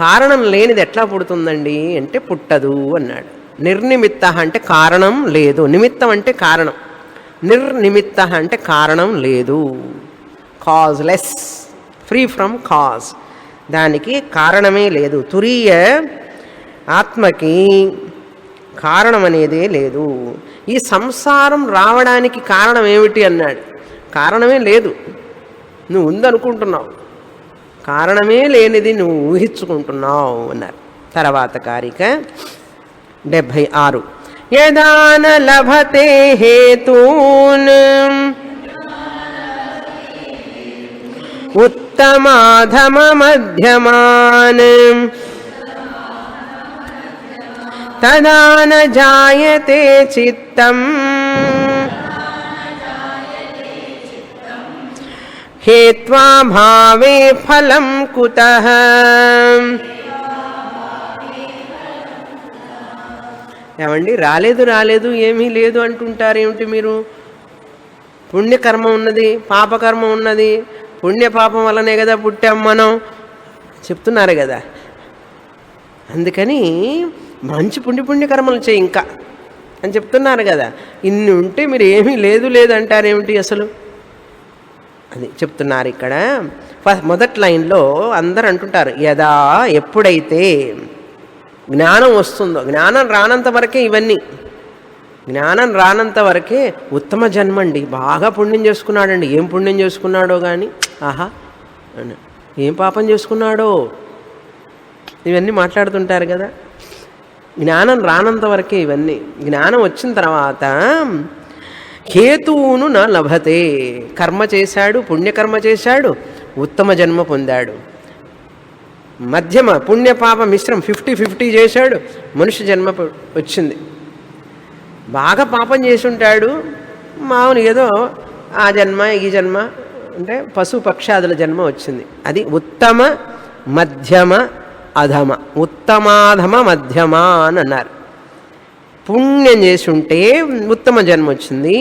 కారణం లేనిది ఎట్లా పుడుతుందండి అంటే పుట్టదు అన్నాడు. నిర్నిమిత్త అంటే కారణం లేదు, నిమిత్తం అంటే కారణం, నిర్నిమిత్త అంటే కారణం లేదు, కాజ్లెస్, ఫ్రీ ఫ్రమ్ కాజ్, దానికి కారణమే లేదు. తురీయ ఆత్మకి కారణం అనేదే లేదు. ఈ సంసారం రావడానికి కారణం ఏమిటి అన్నాడు. కారణమే లేదు, నువ్వు ఉందనుకుంటున్నావు, కారణమే లేనిది నువ్వు ఊహించుకుంటున్నావు అన్నారు. తర్వాత కారిక 76. యదాన లభతే హేతూన్ ఉత్తమాధమ మధ్యమాన్ తదా న జాయతే చిత్తం హేత్వా భావే ఫలం కుతః. ఏమండి, రాలేదు ఏమీ లేదు అంటుంటారేమిటి మీరు? పుణ్యకర్మ ఉన్నది, పాపకర్మ ఉన్నది, పుణ్యపాపం వల్లనే కదా పుట్టాం మనం చెప్తున్నారు కదా. అందుకని మంచి పుణ్యకర్మలు చేయి ఇంకా అని చెప్తున్నారు కదా. ఇన్ని ఉంటే మీరు ఏమీ లేదు అంటారేమిటి అసలు? అది చెప్తున్నారు ఇక్కడ. మొదటి లైన్లో అందరూ అంటుంటారు, యదా ఎప్పుడైతే జ్ఞానం వస్తుందో, జ్ఞానం రానంత వరకే ఇవన్నీ, జ్ఞానం రానంత వరకే ఉత్తమ జన్మ అండి, బాగా పుణ్యం చేసుకున్నాడండి, ఏం పుణ్యం చేసుకున్నాడో కానీ, ఆహా ఏం పాపం చేసుకున్నాడో, ఇవన్నీ మాట్లాడుతుంటారు కదా. జ్ఞానం రానంత వరకే ఇవన్నీ. జ్ఞానం వచ్చిన తర్వాత హేతువును నా లభతే, కర్మ చేశాడు, పుణ్యకర్మ చేశాడు, ఉత్తమ జన్మ పొందాడు. మధ్యమ పుణ్యపాప మిశ్రం 50-50 చేశాడు, మనుష్య జన్మ వచ్చింది. బాగా పాపం చేసి ఉంటాడు, మామూలు ఏదో ఆ జన్మ ఈ జన్మ అంటే పశు పక్షాదుల జన్మ వచ్చింది. అది ఉత్తమ మధ్యమ అధమ, ఉత్తమాధమ మధ్యమ అని అన్నారు. పుణ్యం చేసి ఉంటే ఉత్తమ జన్మ వచ్చింది,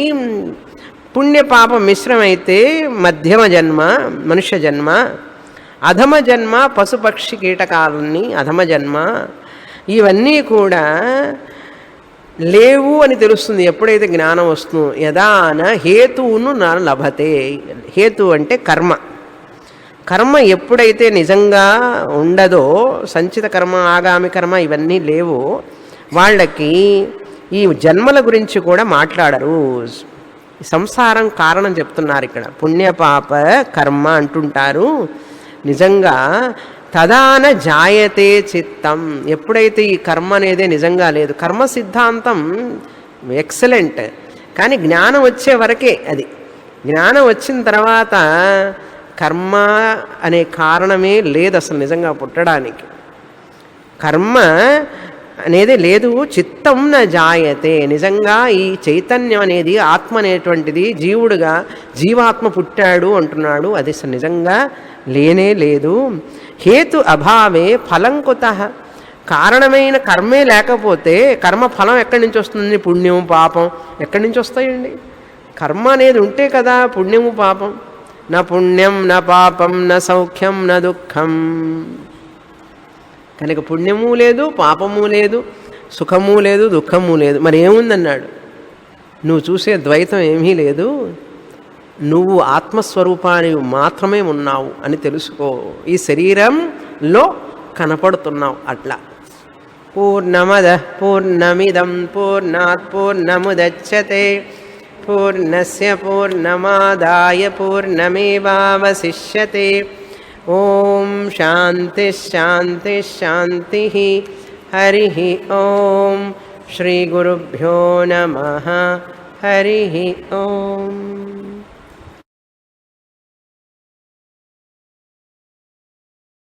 పుణ్యపాప మిశ్రమైతే మధ్యమ జన్మ మనుష్య జన్మ, అధమ జన్మ పశుపక్షి కీటకాలన్నీ అధమ జన్మ. ఇవన్నీ కూడా లేవు అని తెలుస్తుంది ఎప్పుడైతే జ్ఞానం వస్తుందో. యదాన హేతువును నా లభతే, హేతు అంటే కర్మ. కర్మ ఎప్పుడైతే నిజంగా ఉండదో, సంచిత కర్మ ఆగామి కర్మ ఇవన్నీ లేవు, వాళ్ళకి ఈ జన్మల గురించి కూడా మాట్లాడరు. సంసారం కారణం చెప్తున్నారు ఇక్కడ. పుణ్యపాప కర్మ అంటుంటారు. నిజంగా తదాన జాయతే చిత్తం, ఎప్పుడైతే ఈ కర్మ అనేది నిజంగా లేదు, కర్మ సిద్ధాంతం ఎక్సలెంట్, కానీ జ్ఞానం వచ్చే వరకే అది. జ్ఞానం వచ్చిన తర్వాత కర్మ అనే కారణమే లేదు అసలు నిజంగా పుట్టడానికి. కర్మ అనేది లేదు, చిత్తం న జాయతే. నిజంగా ఈ చైతన్యం అనేది ఆత్మ అనేటువంటిది జీవుడుగా జీవాత్మ పుట్టాడు అంటున్నాడు, అది అసలు నిజంగా లేనే లేదు. హేతు అభావే ఫలం కుతః, కారణమైన కర్మే లేకపోతే కర్మ ఫలం ఎక్కడి నుంచి వస్తుంది? పుణ్యం పాపం ఎక్కడి నుంచి వస్తాయండి? కర్మ అనేది ఉంటే కదా పుణ్యము పాపం. నా పుణ్యం నా పాపం నా సౌఖ్యం నా దుఃఖం. కనుక పుణ్యము లేదు, పాపము లేదు, సుఖము లేదు, దుఃఖము లేదు. మరి ఏముందన్నాడు? నువ్వు చూసే ద్వైతం ఏమీ లేదు, నువ్వు ఆత్మస్వరూపాన్ని మాత్రమే ఉన్నావు అని తెలుసుకో. ఈ శరీరంలో కనపడుతున్నావు అట్లా. పూర్ణమద పూర్ణమిదం పూర్ణాత్ పూర్ణముదచ్యతే పూర్ణస్య పూర్ణమాదాయ పూర్ణమేవావశిష్యతే. ఓం శాంతి శాంతి శాంతి. హరి ఓం. శ్రీ గురుభ్యో నమః. హరి ఓం.